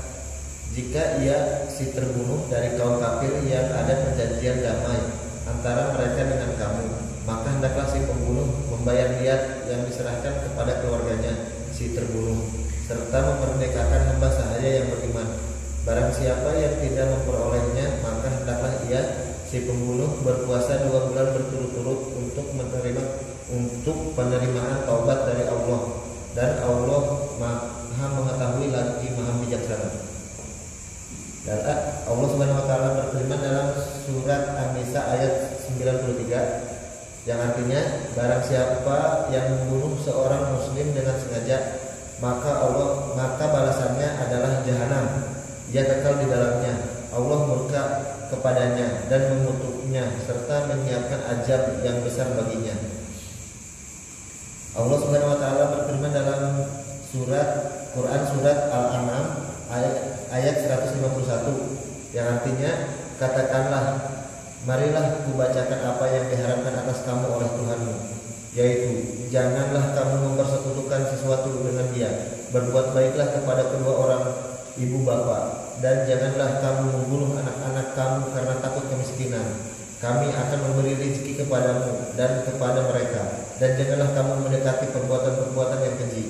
Jika ia si terbunuh dari kaum kafir yang ada perjanjian damai antara mereka dengan kamu, maka hendaklah si pembunuh membayar diat yang diserahkan kepada keluarganya si terbunuh serta memerdekakan hamba sahaya yang beriman. Barang siapa yang tidak memperolehnya, maka hendaklah ia si pembunuh berpuasa 2 bulan berturut-turut untuk penerimaan taubat dari Allah, dan Allah Maha mengetahui lagi Maha bijaksana. Dan Allah Subhanahu wa taala berfirman dalam surat An-Nisa ayat 93 yang artinya barang siapa yang membunuh seorang muslim dengan sengaja, maka balasannya adalah jahanam. Ia kekal di dalamnya. Allah murka kepadanya dan mengutuknya serta menyiapkan azab yang besar baginya. Allah Subhanahu wa taala berfirman dalam Quran surat Al-An'am ayat 151 yang artinya, katakanlah, marilah kubacakan apa yang diharapkan atas kamu oleh Tuhanmu, yaitu janganlah kamu mempersekutukan sesuatu dengan Dia, berbuat baiklah kepada kedua orang ibu bapa, dan janganlah kamu membunuh anak-anak kamu karena takut kemiskinan. Kami akan memberi rezeki kepadamu dan kepada mereka, dan janganlah kamu mendekati perbuatan-perbuatan yang keji,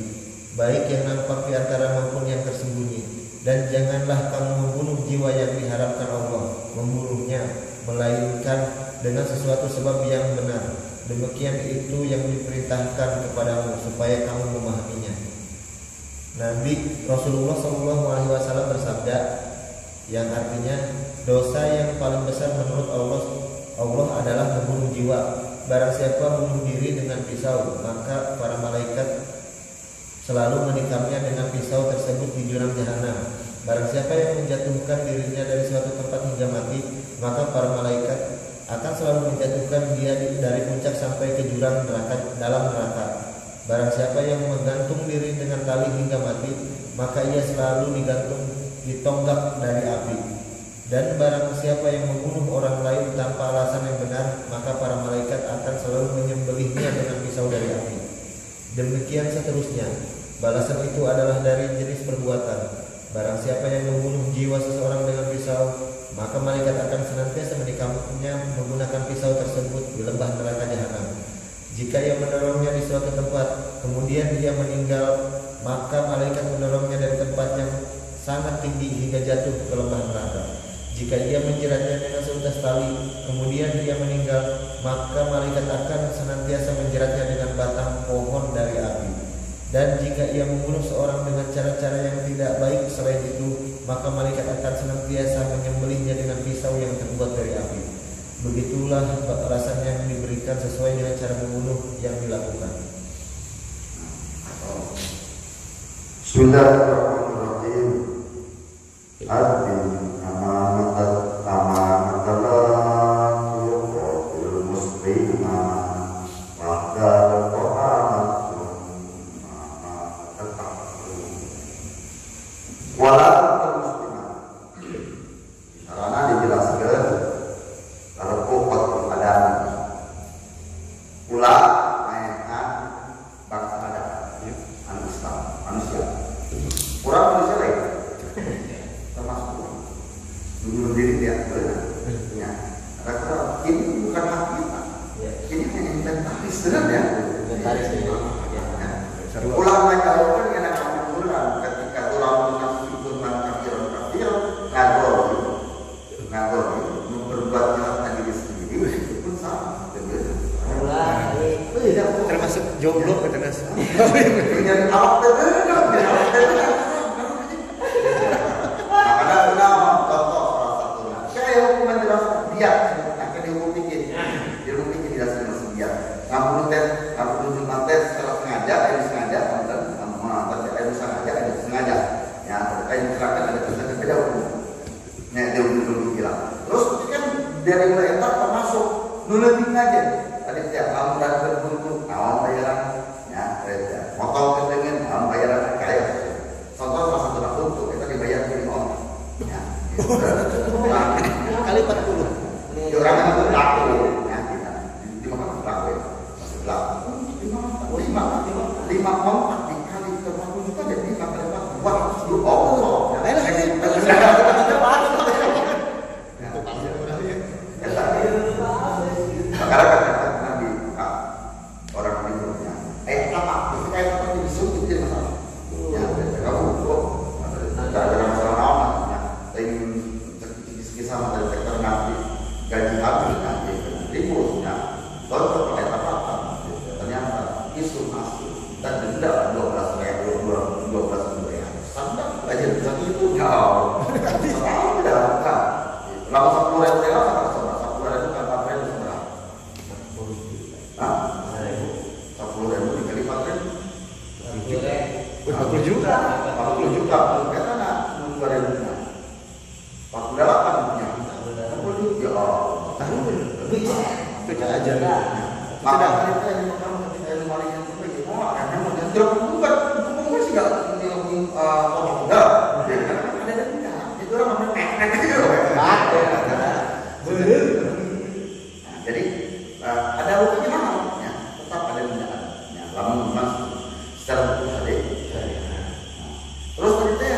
baik yang nampak di antara maupun yang tersembunyi. Dan janganlah kamu membunuh jiwa yang diharapkan Allah membunuhnya, melainkan dengan sesuatu sebab yang benar. Demikian itu yang diperintahkan kepadamu supaya kamu memahaminya. Nabi Rasulullah SAW bersabda, yang artinya, dosa yang paling besar menurut Allah adalah membunuh jiwa. Barang siapa bunuh diri dengan pisau, maka para malaikat selalu menikamnya dengan pisau tersebut di jurang jahanam. Barang siapa yang menjatuhkan dirinya dari suatu tempat hingga mati, maka para malaikat akan selalu menjatuhkan dia dari puncak sampai ke jurang dalam neraka. Barang siapa yang menggantung diri dengan tali hingga mati, maka ia selalu digantung di tonggak dari api. Dan barang siapa yang membunuh orang lain tanpa alasan yang benar, maka para malaikat akan selalu menyembelihnya dengan pisau dari api. Demikian seterusnya. Balasan itu adalah dari jenis perbuatan. Barang siapa yang membunuh jiwa seseorang dengan pisau, maka malaikat akan senantiasa menikamnya menggunakan pisau tersebut di lembah neraka jahanam. Jika ia mendorongnya di suatu tempat, kemudian dia meninggal, maka malaikat mendorongnya dari tempat yang sangat tinggi hingga jatuh ke lembah neraka. Jika ia menjeratnya dengan seutas tali, kemudian dia meninggal, maka malaikat akan senantiasa menjeratnya dengan batang pohon dari api. Dan jika ia membunuh seorang dengan cara-cara yang tidak baik selain itu, maka malaikat akan senantiasa menyembelihnya dengan pisau yang terbuat dari api. Begitulah balasan yang diberikan sesuai dengan cara membunuh yang dilakukan. Bismillahirrahmanirrahim. Adil amanatalah yuqatil muslimah wa'dal qa'amatun walaupun muslimah. Karena dijelaskan kalau pokok keadaan ulah mainan bangsa ada Islam manusia kurang manusia lain termasuk bunuh diri dia ya. Karena ini bukan hak kita, ini hanya inventaris sebenarnya. Ulama jauhkan yang akan mengulang ketika ulama menafsirkan kafir ngagor memperbuat jahat diri sendiri itu pun sama. Termasuk jomblo kata Nas. Dengan awak terdengar. Makanya ulama contoh salah satunya. Kayak hukuman jelas dia akan dihukum dikit. Dihukum dikit tidak sengaja. Ngabunuh tes secara sengaja, disengaja, kemudian sengaja. Ya, kayak misalkan ada tulisan beda hukum. Nah, dia belum bilang. Terus kan dari mulai itu termasuk nuleting aja. Tadi tiap kamu dan berbuntu, awam bayaran, ya, potong kepengen, awam bayaran kaya. Contoh salah satu untuk kita dibayar dari orang, ya. Kali 40. Orang yang itu laku, ya, kita di mana laku, masih laku. 5 kontak dikali ke 40 juta jadi 5 kali 4 buat Allah. Karena kan Nabi orang berikutnya, apa? Ketika itu disuruh jadi masalah. Ya, kamu tidak ada masalah apa? Ya, kisah dari sektor Nabi gaji habis nanti ributnya, contoh pakai apa? Ternyata isu masuk dan denda 12 ribu sampai aja bisa itu jauh. Sekarang tidak ada. Lama 10 ribu lewat apa coba? 10 ribu kan 4 ribu seberapa? 10 ribu dikali 4 ribu 40 juta. 40 juta. Karena 2 ribu 48 nya 40 juta. Itu aja. Maka kita yang pertama ketika yang paling yang terbaik, karena mau jadi bukan sih nggak enggak, ada denda. Itu orang ngomong nek gitu loh. Jadi ada hukumnya mahal, ya, tetap ada dendaan. Ya, lamun memang secara hukum ada. Terus tadi saya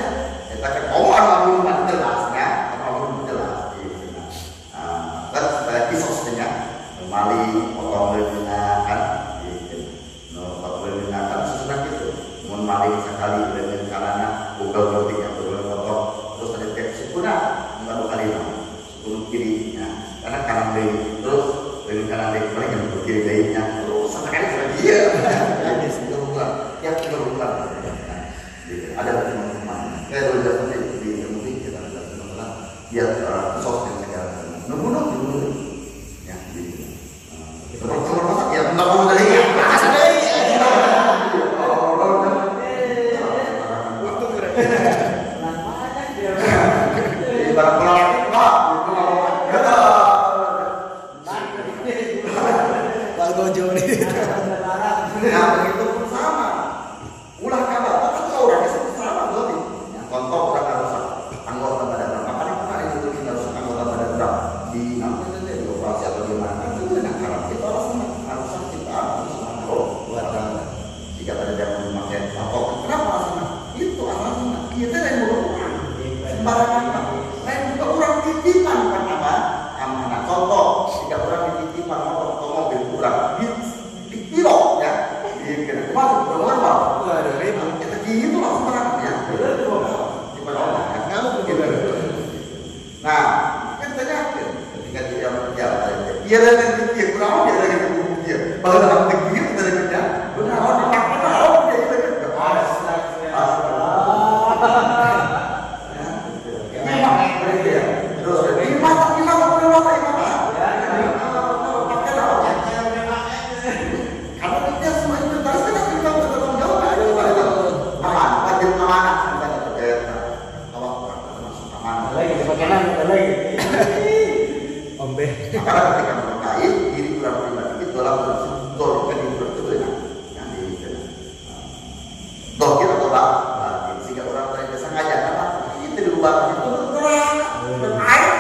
katakan, lamun jelasnya, lamun jelas. Kan sebagai kisah sebenarnya, mali potong lebihan, potong lebihan sesudah itu, mun mali sekali lebihan karena ugal bertiga potong, terus ada teks sempurna, baru kali sepuluh kirinya, karena kanan dari terus lebihan kanan dari paling yang berkiri darinya, terus sekali sudah dia, ini sebulan, tiap 3 bulan, ada teman-teman, kayak udah di mungkin kita ada teman-teman, biar sosmed nunggu ya gitu. Teman-teman ya benar-benar dari ya. Barang pelawak Pak, itu Balgojo nih. nah, begitu pun sama. Ulah kabar, kan orangnya sama berarti. Contoh orang harus anggota badan. Makanya kemarin itu kita harus anggota badan di namanya di operasi atau di mana itu enak karena kita harus kita jika ada yang memakai atau kenapa alasannya itu alasannya kita yang berkurang sembarangan lain juga orang titipan kan apa amanah contoh jika orang titipan mobil kurang di kilo ya di kena masuk berapa kita gitu lah sembarangan ya nah kan tanya ketika dia bekerja dia lagi dia kurang dia lagi dia kalau dalam negeri kita lagi kerja benar dipakai tahu dia itu terus ini mata karena kita semua itu terus kita bertanggung jawab aman wajib amanah kita terkait kalau masuk amanah lagi Ombe. karena ketika mengkait diri kurang pribadi itu dalam dolkan di itu benar yang dokir atau batin sehingga orang lain sengaja karena itu dirubah itu bergerak berair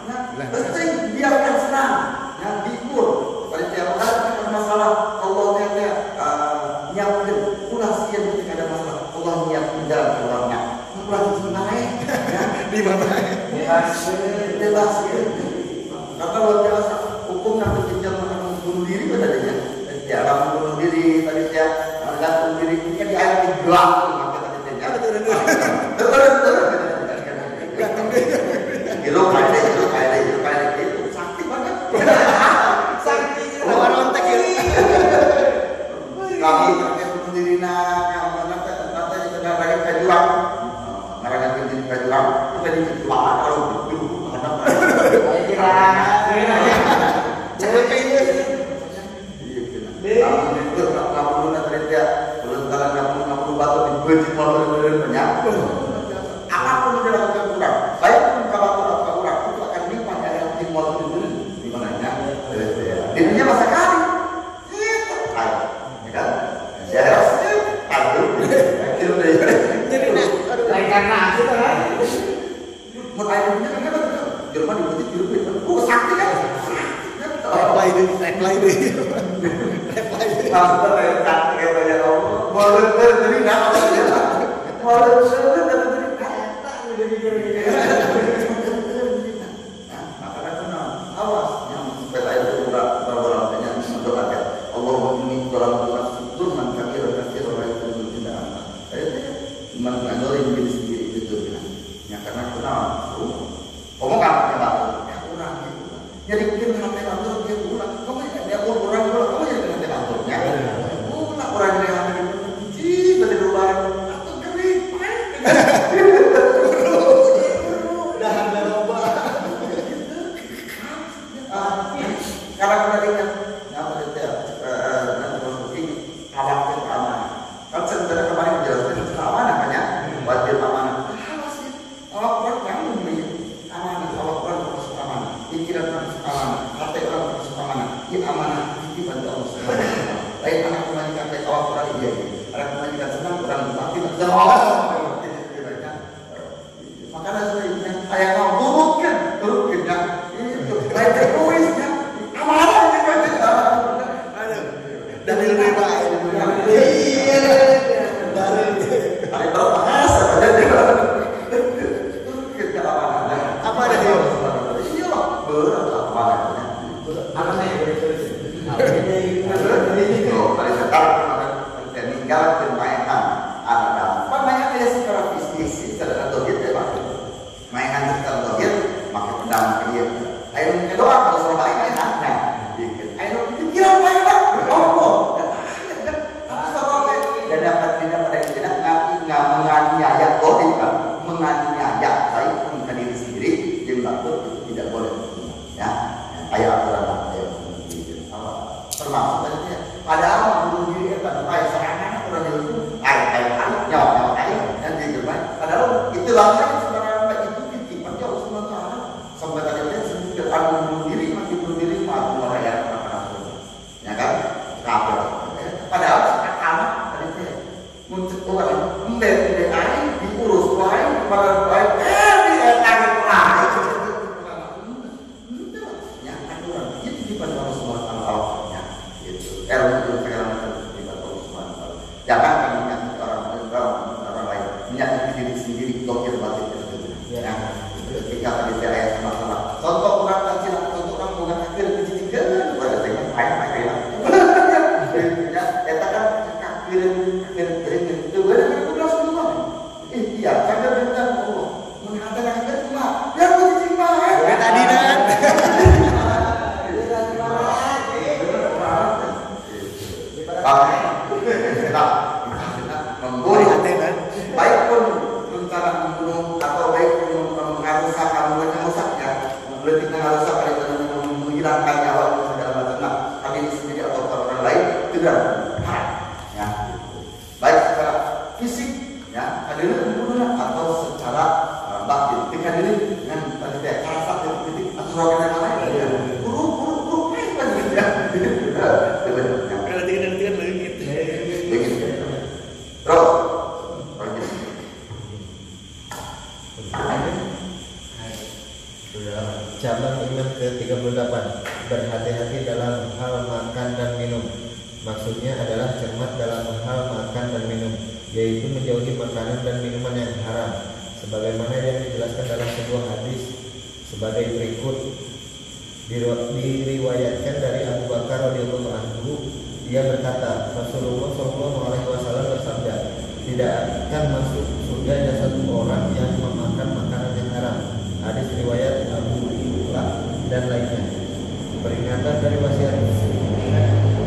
nah penting biarkan senang yang dikur tadi saya mengatakan masalah Allah ternyata nyiapkan ulah sekian ketika ada masalah Allah nyiapkan jalan keluarnya ulah sebenarnya Di mana? bebas karena luar biasa hukum yang berjenjang akan bunuh diri katanya ya akan bunuh diri tadi saya gantung diri ini kan di air digelap maka tadi saya betul kayak itu sakti banget sakti Orang ontek ya. kami pakai bunuh diri nah nanti kita lagi kajuang mereka kerja kajuang kita di kajuang kalau apapun yang dilakukan kurang, baik pun kalau atau kurang itu akan lipat dari yang tim waktu itu di mananya. Dirinya masa kali, ya kan? Saya rasa jadi lain karena aku kan mau airnya kan Jerman dibutuh Jerman, sakti kan? Reply deh. Master yang sakti kayak Allah, volunteer dari nama dia, volunteer dari maka kenal awas yang sepeda itu berapa-berapanya mendoakan Allahumma inni dalam doa turman kaki orang itu tidak apa. Menganggap diri sendiri itu ya karena kenal ngomong apa ya kurang gitu. Jadi mungkin hati batur dia kurang. Kamu dia kurang kamu jadi hati baturnya. Kurang dari hati benci dari luar atau kering. Karena kita ingat, apa itu ya? Nanti terus begini, khawatir amanah. Kan sebenarnya kemarin menjelaskan amanah kan ya, wajib amanah. Awas sih, kalau kurang bisa ngomong. Makanya sebenarnya ayah ngomong turutkan ya. Lain egoisnya, amarahnya kan. Dari lebih baik. Iya. Dari berbahasa saja dia. Kita amanah. Apa ada dia? Iya, berat amanahnya. Amanah yang betul. Tinggal permainan ada permainan dia secara bisnis secara dohir ya pak mainan secara dohir pakai pedang dia ayo kedua kalau soal mainan ayo pikiran mainan oh dan dapat tidak pada tidak nggak menganiaya dohir kan menganiaya baik pun diri sendiri yang takut tidak boleh ya ayat aturan ayat termasuk tadi padahal bunuh diri itu baik serangan orang itu air nyawa nanti gimana padahal itu langsung sekarang itu titipan jauh sementara sampai tadi dia sudah bunuh diri mati merayat ya kan kabel padahal anak tadi teh muncul orang embed air diurus baik pada baik dia tangan naik ya aturan itu titipan Allah Subhanahu wa taala untuk segala macam akibat Allah Subhanahu wa taala. Jangan kami menyakiti orang lain, menyakiti diri sendiri, dohir batin itu. Ya. Ketika tadi ayat sama-sama. Contoh orang kecil, contoh orang bukan kafir kecil-kecil, pada dengan ayat ya. Ya, kita kan kafir itu benar kan benar semua. Iya, kafir benar Allah. Menghadap kafir cuma biar kecil mah. Tadi dan membunuh baik pun rencana membunuh atau baik pun mengharusak berarti mengharusak menghilangkan nyawa segala macam tapi ini sendiri atau orang lain tidak ya baik secara fisik ya hadirnya membunuh atau secara batin dengan diri dengan tadi dia kasar titik atau rokan yang lain ya buruk ya Cabang iman ke-38 berhati-hati dalam hal makan dan minum. Maksudnya adalah cermat dalam hal makan dan minum, yaitu menjauhi makanan dan minuman yang haram, sebagaimana yang dijelaskan dalam sebuah hadis sebagai berikut. Diriwayatkan dari Abu Bakar radhiyallahu anhu, ia berkata, Rasulullah SAW bersabda, tidak akan masuk surga ada satu orang yang memakan makanan yang haram. Hadis riwayat Abu dan lainnya. Peringatan dari wasiat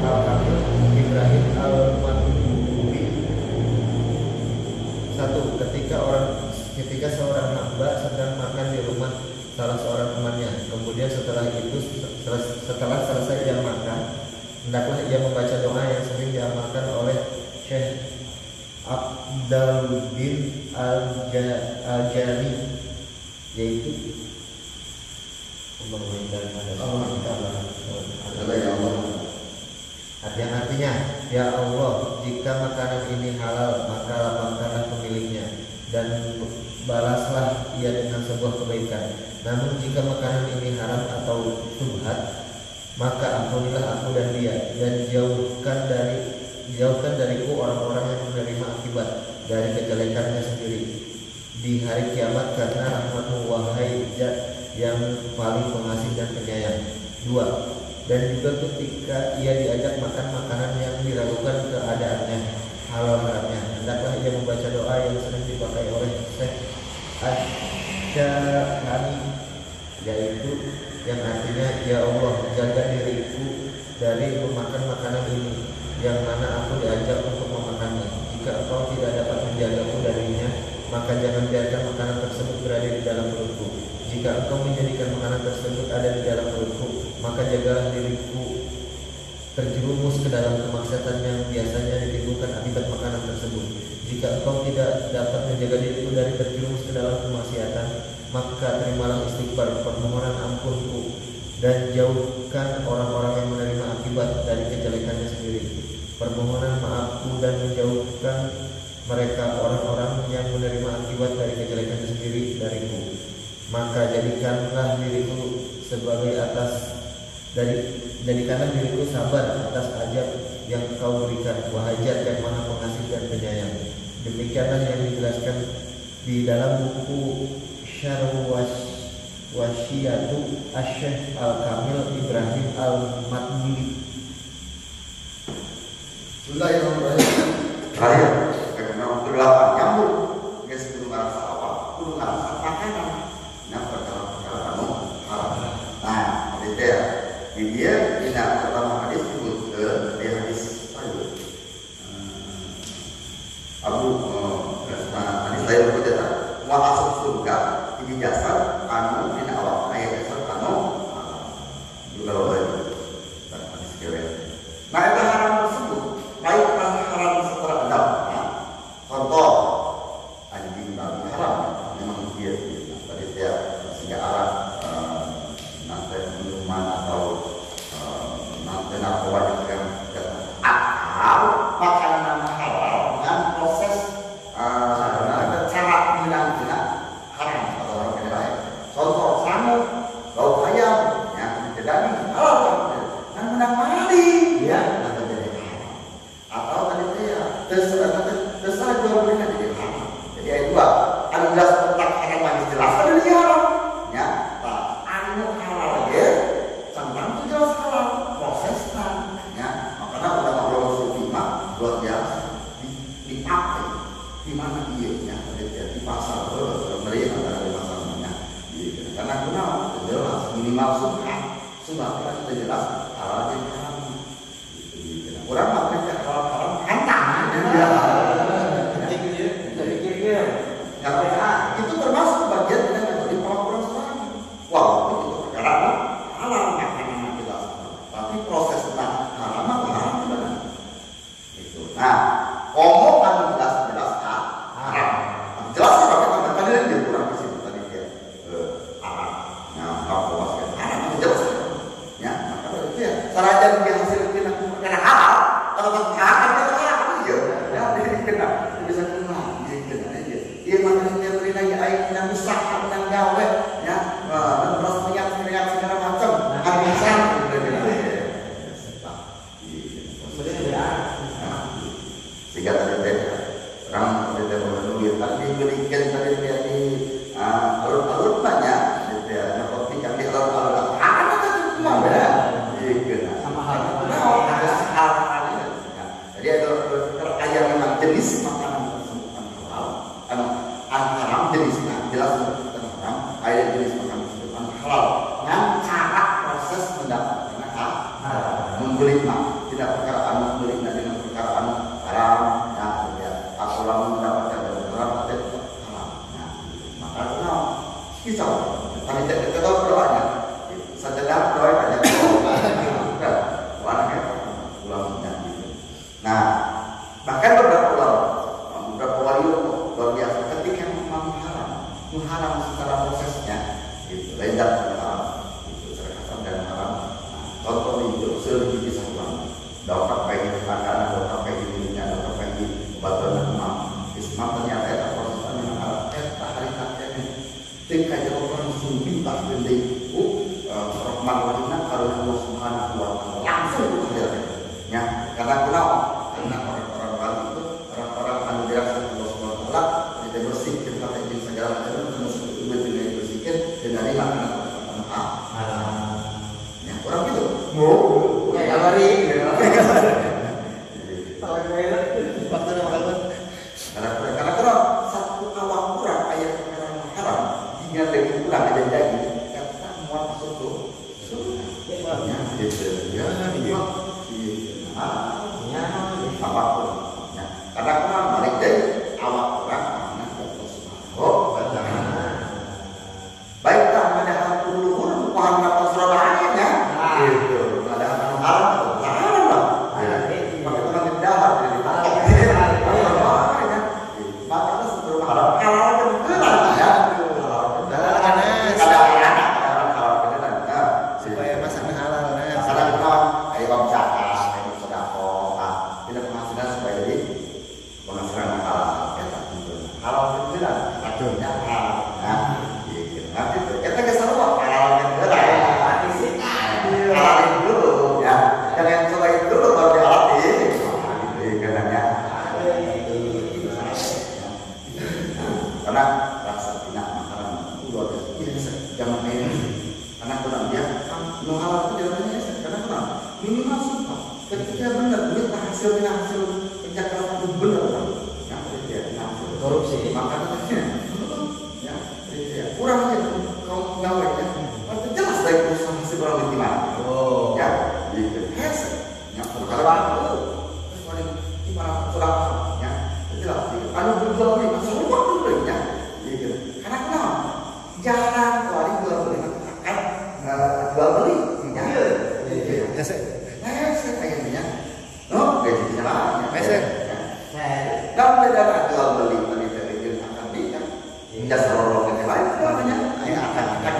Al-Kamil Ibrahim Al-Maghdubi. 1. Ketika seorang hamba sedang makan di rumah salah seorang temannya, kemudian setelah selesai jam makan, hendaklah ia membaca doa yang sering diamalkan oleh Syekh Abdul bin Al-Jani, yaitu artinya, ya Allah, jika makanan ini halal, maka lapangkanlah pemiliknya dan balaslah ia dengan sebuah kebaikan. Namun jika makanan ini haram atau subhat, maka ampunilah aku dan dia, dan jauhkan dariku orang-orang yang menerima akibat dari kejelekannya sendiri di hari kiamat, karena rahmatmu wahai Zat yang paling pengasih dan penyayang. 2. Dan juga ketika ia diajak makan makanan yang diragukan keadaannya, halal haramnya, hendaklah ia membaca doa yang sering dipakai oleh Syekh Ad-Dahani, yaitu yang artinya, ya Allah, jaga diriku dari memakan makanan ini, yang mana aku diajak untuk memakannya. Jika engkau tidak dapat menjagaku darinya, maka jangan biarkan makanan tersebut berada di dalam perutku. Jika engkau menjadikan makanan tersebut ada di dalam perutku, maka jagalah diriku terjerumus ke dalam kemaksiatan yang biasanya ditimbulkan akibat makanan tersebut. Jika engkau tidak dapat menjaga diriku dari terjerumus ke dalam kemaksiatan, maka terimalah istighfar, permohonan ampunku, dan jauhkan orang-orang yang menerima akibat dari kejelekannya sendiri. Permohonan maafku dan mereka orang-orang yang menerima akibat dari kejelekan sendiri dariku. Maka jadikanlah diriku jadikanlah diriku sabar atas ajab yang kau berikan, wahai Zat yang maha pengasih dan penyayang. Demikianlah yang dijelaskan di dalam buku Syarh Wasiyatu Asy-Syaikh Al-Kamil Ibrahim Al-Madmili. Bismillahirrahmanirrahim. Terakhir, karena ke-8 nyambung geus kudu ngarasa awal, kudu ngarasa makanan. Nah, perkara-perkara anu haram. Nah, hadis teh di dia dina pertama hadis disebut di hadis hadis lain berkata, wa asal surga di jasad anu dina awak aya jasad anu juga lain. Dan hadis kewe. Nah, itu haram tersebut baik haram secara adab. Contoh anjing babi haram memang dia tadi dia sehingga arah nanti minuman atau nanti narkoba yang atau makanan halal dengan proses cara menghilangkan haram atau orang yang lain. Contoh sanuk, lauk ayam yang daging halal dan menang maling ya atau jadi haram. Atau tadi dia terserah jual belinya jadi haram. Jadi ayat 2 ada jelas tentang haram yang jelas ada di haram ya. Anu halal ya tentang itu jelas halal prosesnya ya. Makanya ulama sufi mah luar biasa dipakai di mana dia ya di pasar beli antara di pasar mana karena kenal jelas minimal sudah kita jelas halal dan haram. Orang nggak punya haram hantang ya. Itu termasuk bagian dengan metode pelaporan selama. Walaupun itu perkara halal makanan jelas, tapi proses tentang haram benar. Itu. Nah, omongan jelas haram. Jelas apa kita tadi dia kurang di situ tadi dia haram. Nah, kalau masuk haram itu jelas. Ya, maka itu ya. Sarajan dia hasil kita perkara halal, kalau tak haram itu halal ya. Ya, dia kena bisa kena. Dia mana yang beri air yang usaha yang gawe ya dan terus minyak segala macam habisan sehingga tadi orang tidak menunggu tapi berikan tadi dia di alur-alur banyak ya kopi kami alur-alur ada cuma beda sama hal jadi ada ayam memang jenis makanan tersebut haram jenisnya jelas haram air jenis makanan tersebut halal dengan cara proses mendapatkan membeli tidak perkara anu membeli dengan perkara anu haram ya atau lamun mendapatkan dari haram atau halal maka kenal kisah tadi kita tahu doanya sajadah doa aja ulamanya nah bahkan beberapa wali luar biasa ketika mengharam secara prosesnya itu lain dan haram itu secara kasar dan haram. Contoh itu selebih bisa ulang dokter pengen makanan dokter pengen minyak dokter pengen obat-obatan demam isma ternyata ada prosesnya yang haram hari kakeknya tingkat orang sumbi tak bending rahman wahina kalau Allah subhanahu wa ta'ala langsung ya karena kenapa karena orang-orang wali itu orang-orang anu dirasa Allah subhanahu wa ta'ala tidak bersihkan kata izin segala macam termasuk itu dengan dibersihkan dan dari makanan haram ya orang gitu kayak hari waktu nama kalban karena kalau satu awak kurang ayat perkara haram hingga lebih kurang ada daging kata muat masuk surga ya apapun karena kurang balik dari awak kurang baik tak ada hal luhur paham apa Surabaya ya gitu ada hal haram lah pakai tangan dahar jadi maka sebelum haram halal dan halal ya supaya masakan halal masalah kawan ayam cakap ayam sedekah tidak penghasilan supaya jadi penghasilan halal penghasilan akhirnya gitu. Nanti tuh kita kesal kok halalin dulu ya, jangan cobain dulu baru dihalalin katanya. Karena rasa tidak makanan luar biasa jangan main karena kurang dia mau halal itu jalannya karena kurang minimal sumpah ketika benar kita hasil kerja keras itu benar yang dia korupsi makanya ya kurang aja kalau pegawai ya pasti jelas dari usaha hasil orang gimana ya gitu ya kalau gimana sudah ya jelas kalau berjual beli masih luar belinya gitu karena kenapa jarang kali jual beli akan jual beli ya saya kayaknya gajinya lah dan beda jual beli tadi akan dia jasa orang yang lain namanya akan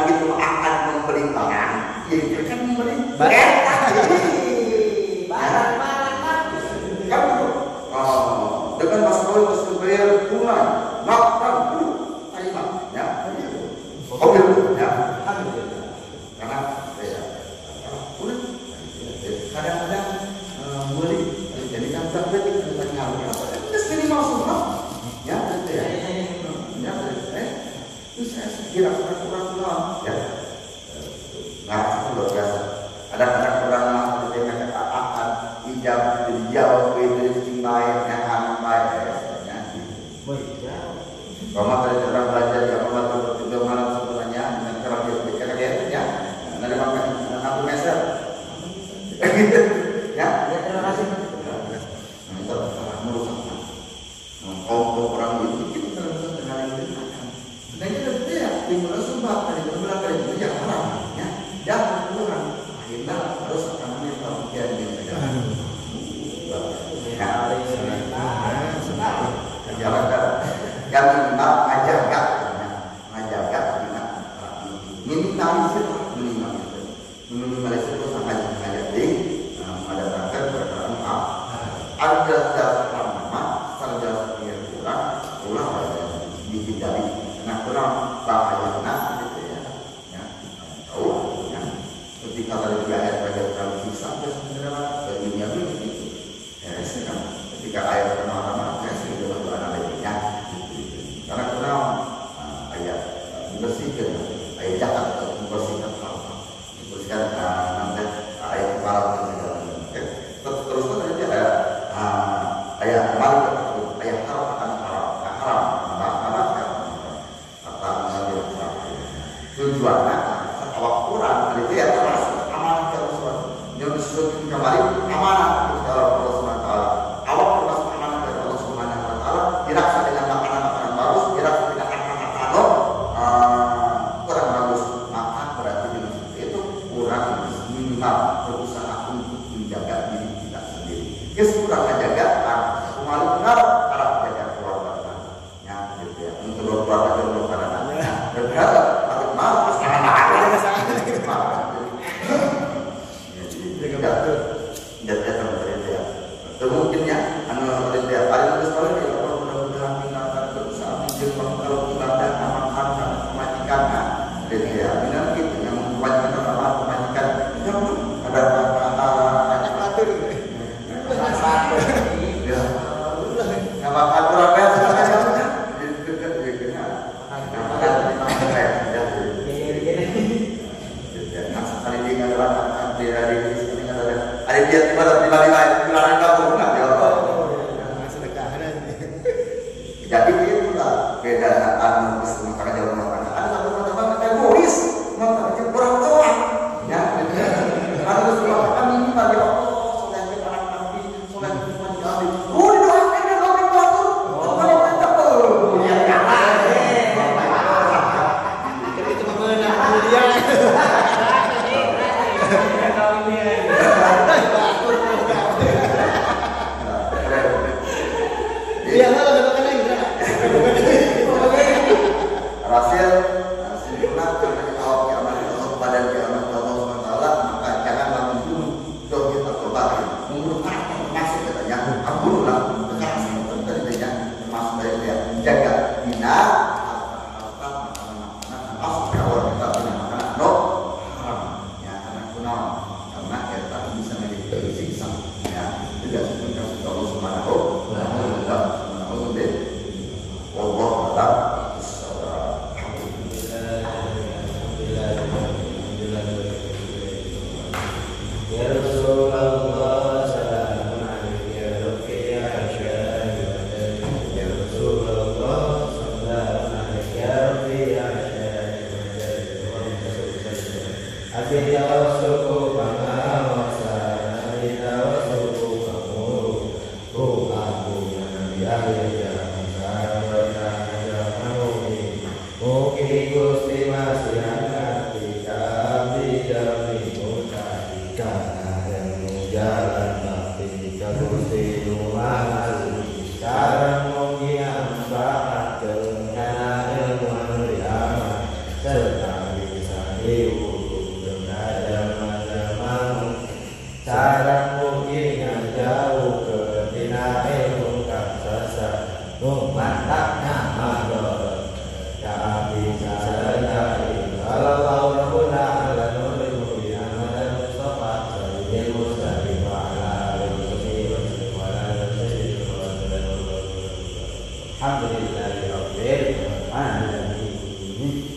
gitu akan membeli barang ya kan membeli barang kan dengan mas kawin mesti bayar tunai makan dulu terima ya mobil ya karena ya udah kadang-kadang beli jadi kan sampai kita nyari apa itu minimal semua ya gitu ya itu saya kira kurang ya nah itu luar biasa ada kurang seperti akan ijab dijawab itu baik yang anak baik ya kalau tadi orang belajar ya kalau bertiga malam sebenarnya dengan kerap dia ya nanti makan satu meser ya terima kasih merusak kalau orang itu kita terus dengan itu dan kita tidak timbul sebab dari beberapa itu yang haram ya jangan kurang akhirnya harus akan mental yang yang minimal ngajaga minimalisir itu sangat jadi ada berangkat berkata maaf ada jelas nama sarjana yang kurang dihindari karena kurang bahayanya gitu ya tahu ya ketika tadi tiga ayat pada terlalu susah sebenarnya dunia ini ketika ayat pertama saya sudah berdoa lainnya karena kurang ayat membersihkan ayat jahat membersihkan nanti ayat kepala terus tadi ada ayat kembali ayat haram akan haram kata tujuannya awak Quran itu ya terus amanah Rasulullah yang disebut kembali amanah kalau Rasulullah awak terus amanah dari Allah Subhanahu Wa Taala dirasa dengan makanan bagus dirasa dengan kata-kata kurang bagus maka berarti dengan itu kurang minimal berusaha untuk menjaga diri kita sendiri. Kurang menjaga kembali benar harap jaga keluarga ya gitu ya untuk keluarga anak berharap harus mau pasangan jadi ya mungkin ya ada sekali kalau mudah-mudahan kita berusaha bikin kalau ibadah aman mematikan gitu ya benar gitu yang mematikan mematikan ada banyak atur ya apa aturan kan ada dia tiba-tiba kampung nggak ya jadi itulah beda anu makan jalan makan ada teman-teman egois makan kurang tua ya harus makan ini bagi Allah sudah kita nabi sudah cuma dikali doakan ya kami waktu teman kita ya itu mengenang mulia iya malah makan lagi hasil sempurna karena awak kiamat Allah pada kiamat Allah SWT maka janganlah membunuh dohir atau batin membunuh anak termasuk katanya bunuhlah kekerasan termasuk dari dia jaga punya harta makanan kalau kita punya makanan haram ya, karena kuno, karena kita bisa menjadi siksa ya, tidak seperti kasih Allah Subhanahu wa taala. Allah Ya Rasulullah salamun alaihi ya Rabbi ya Asyari ya Rasulullah salamun alaihi ya Rabbi ya Asyari Akhirnya wasuku pangawasa Akhirnya wasuku panguru Ru'aku Nabi Akhirnya Mungkin Gusti masih hati kami demi mutasi karena ilmu jalan bakti ke Gusti Nuwasi sekarang mungkin manfaat karena ilmu riaman serta bisa diukur dengan zaman sekarang mungkin yang jauh ke tina ilmu tak sesat numantaknya mador ya bisa terjadi kalau Allah guna ala nurimu bi amalan mustafa sayyidil mustaqim wa ala alihi wa sahbihi alhamdulillahi rabbil alamin.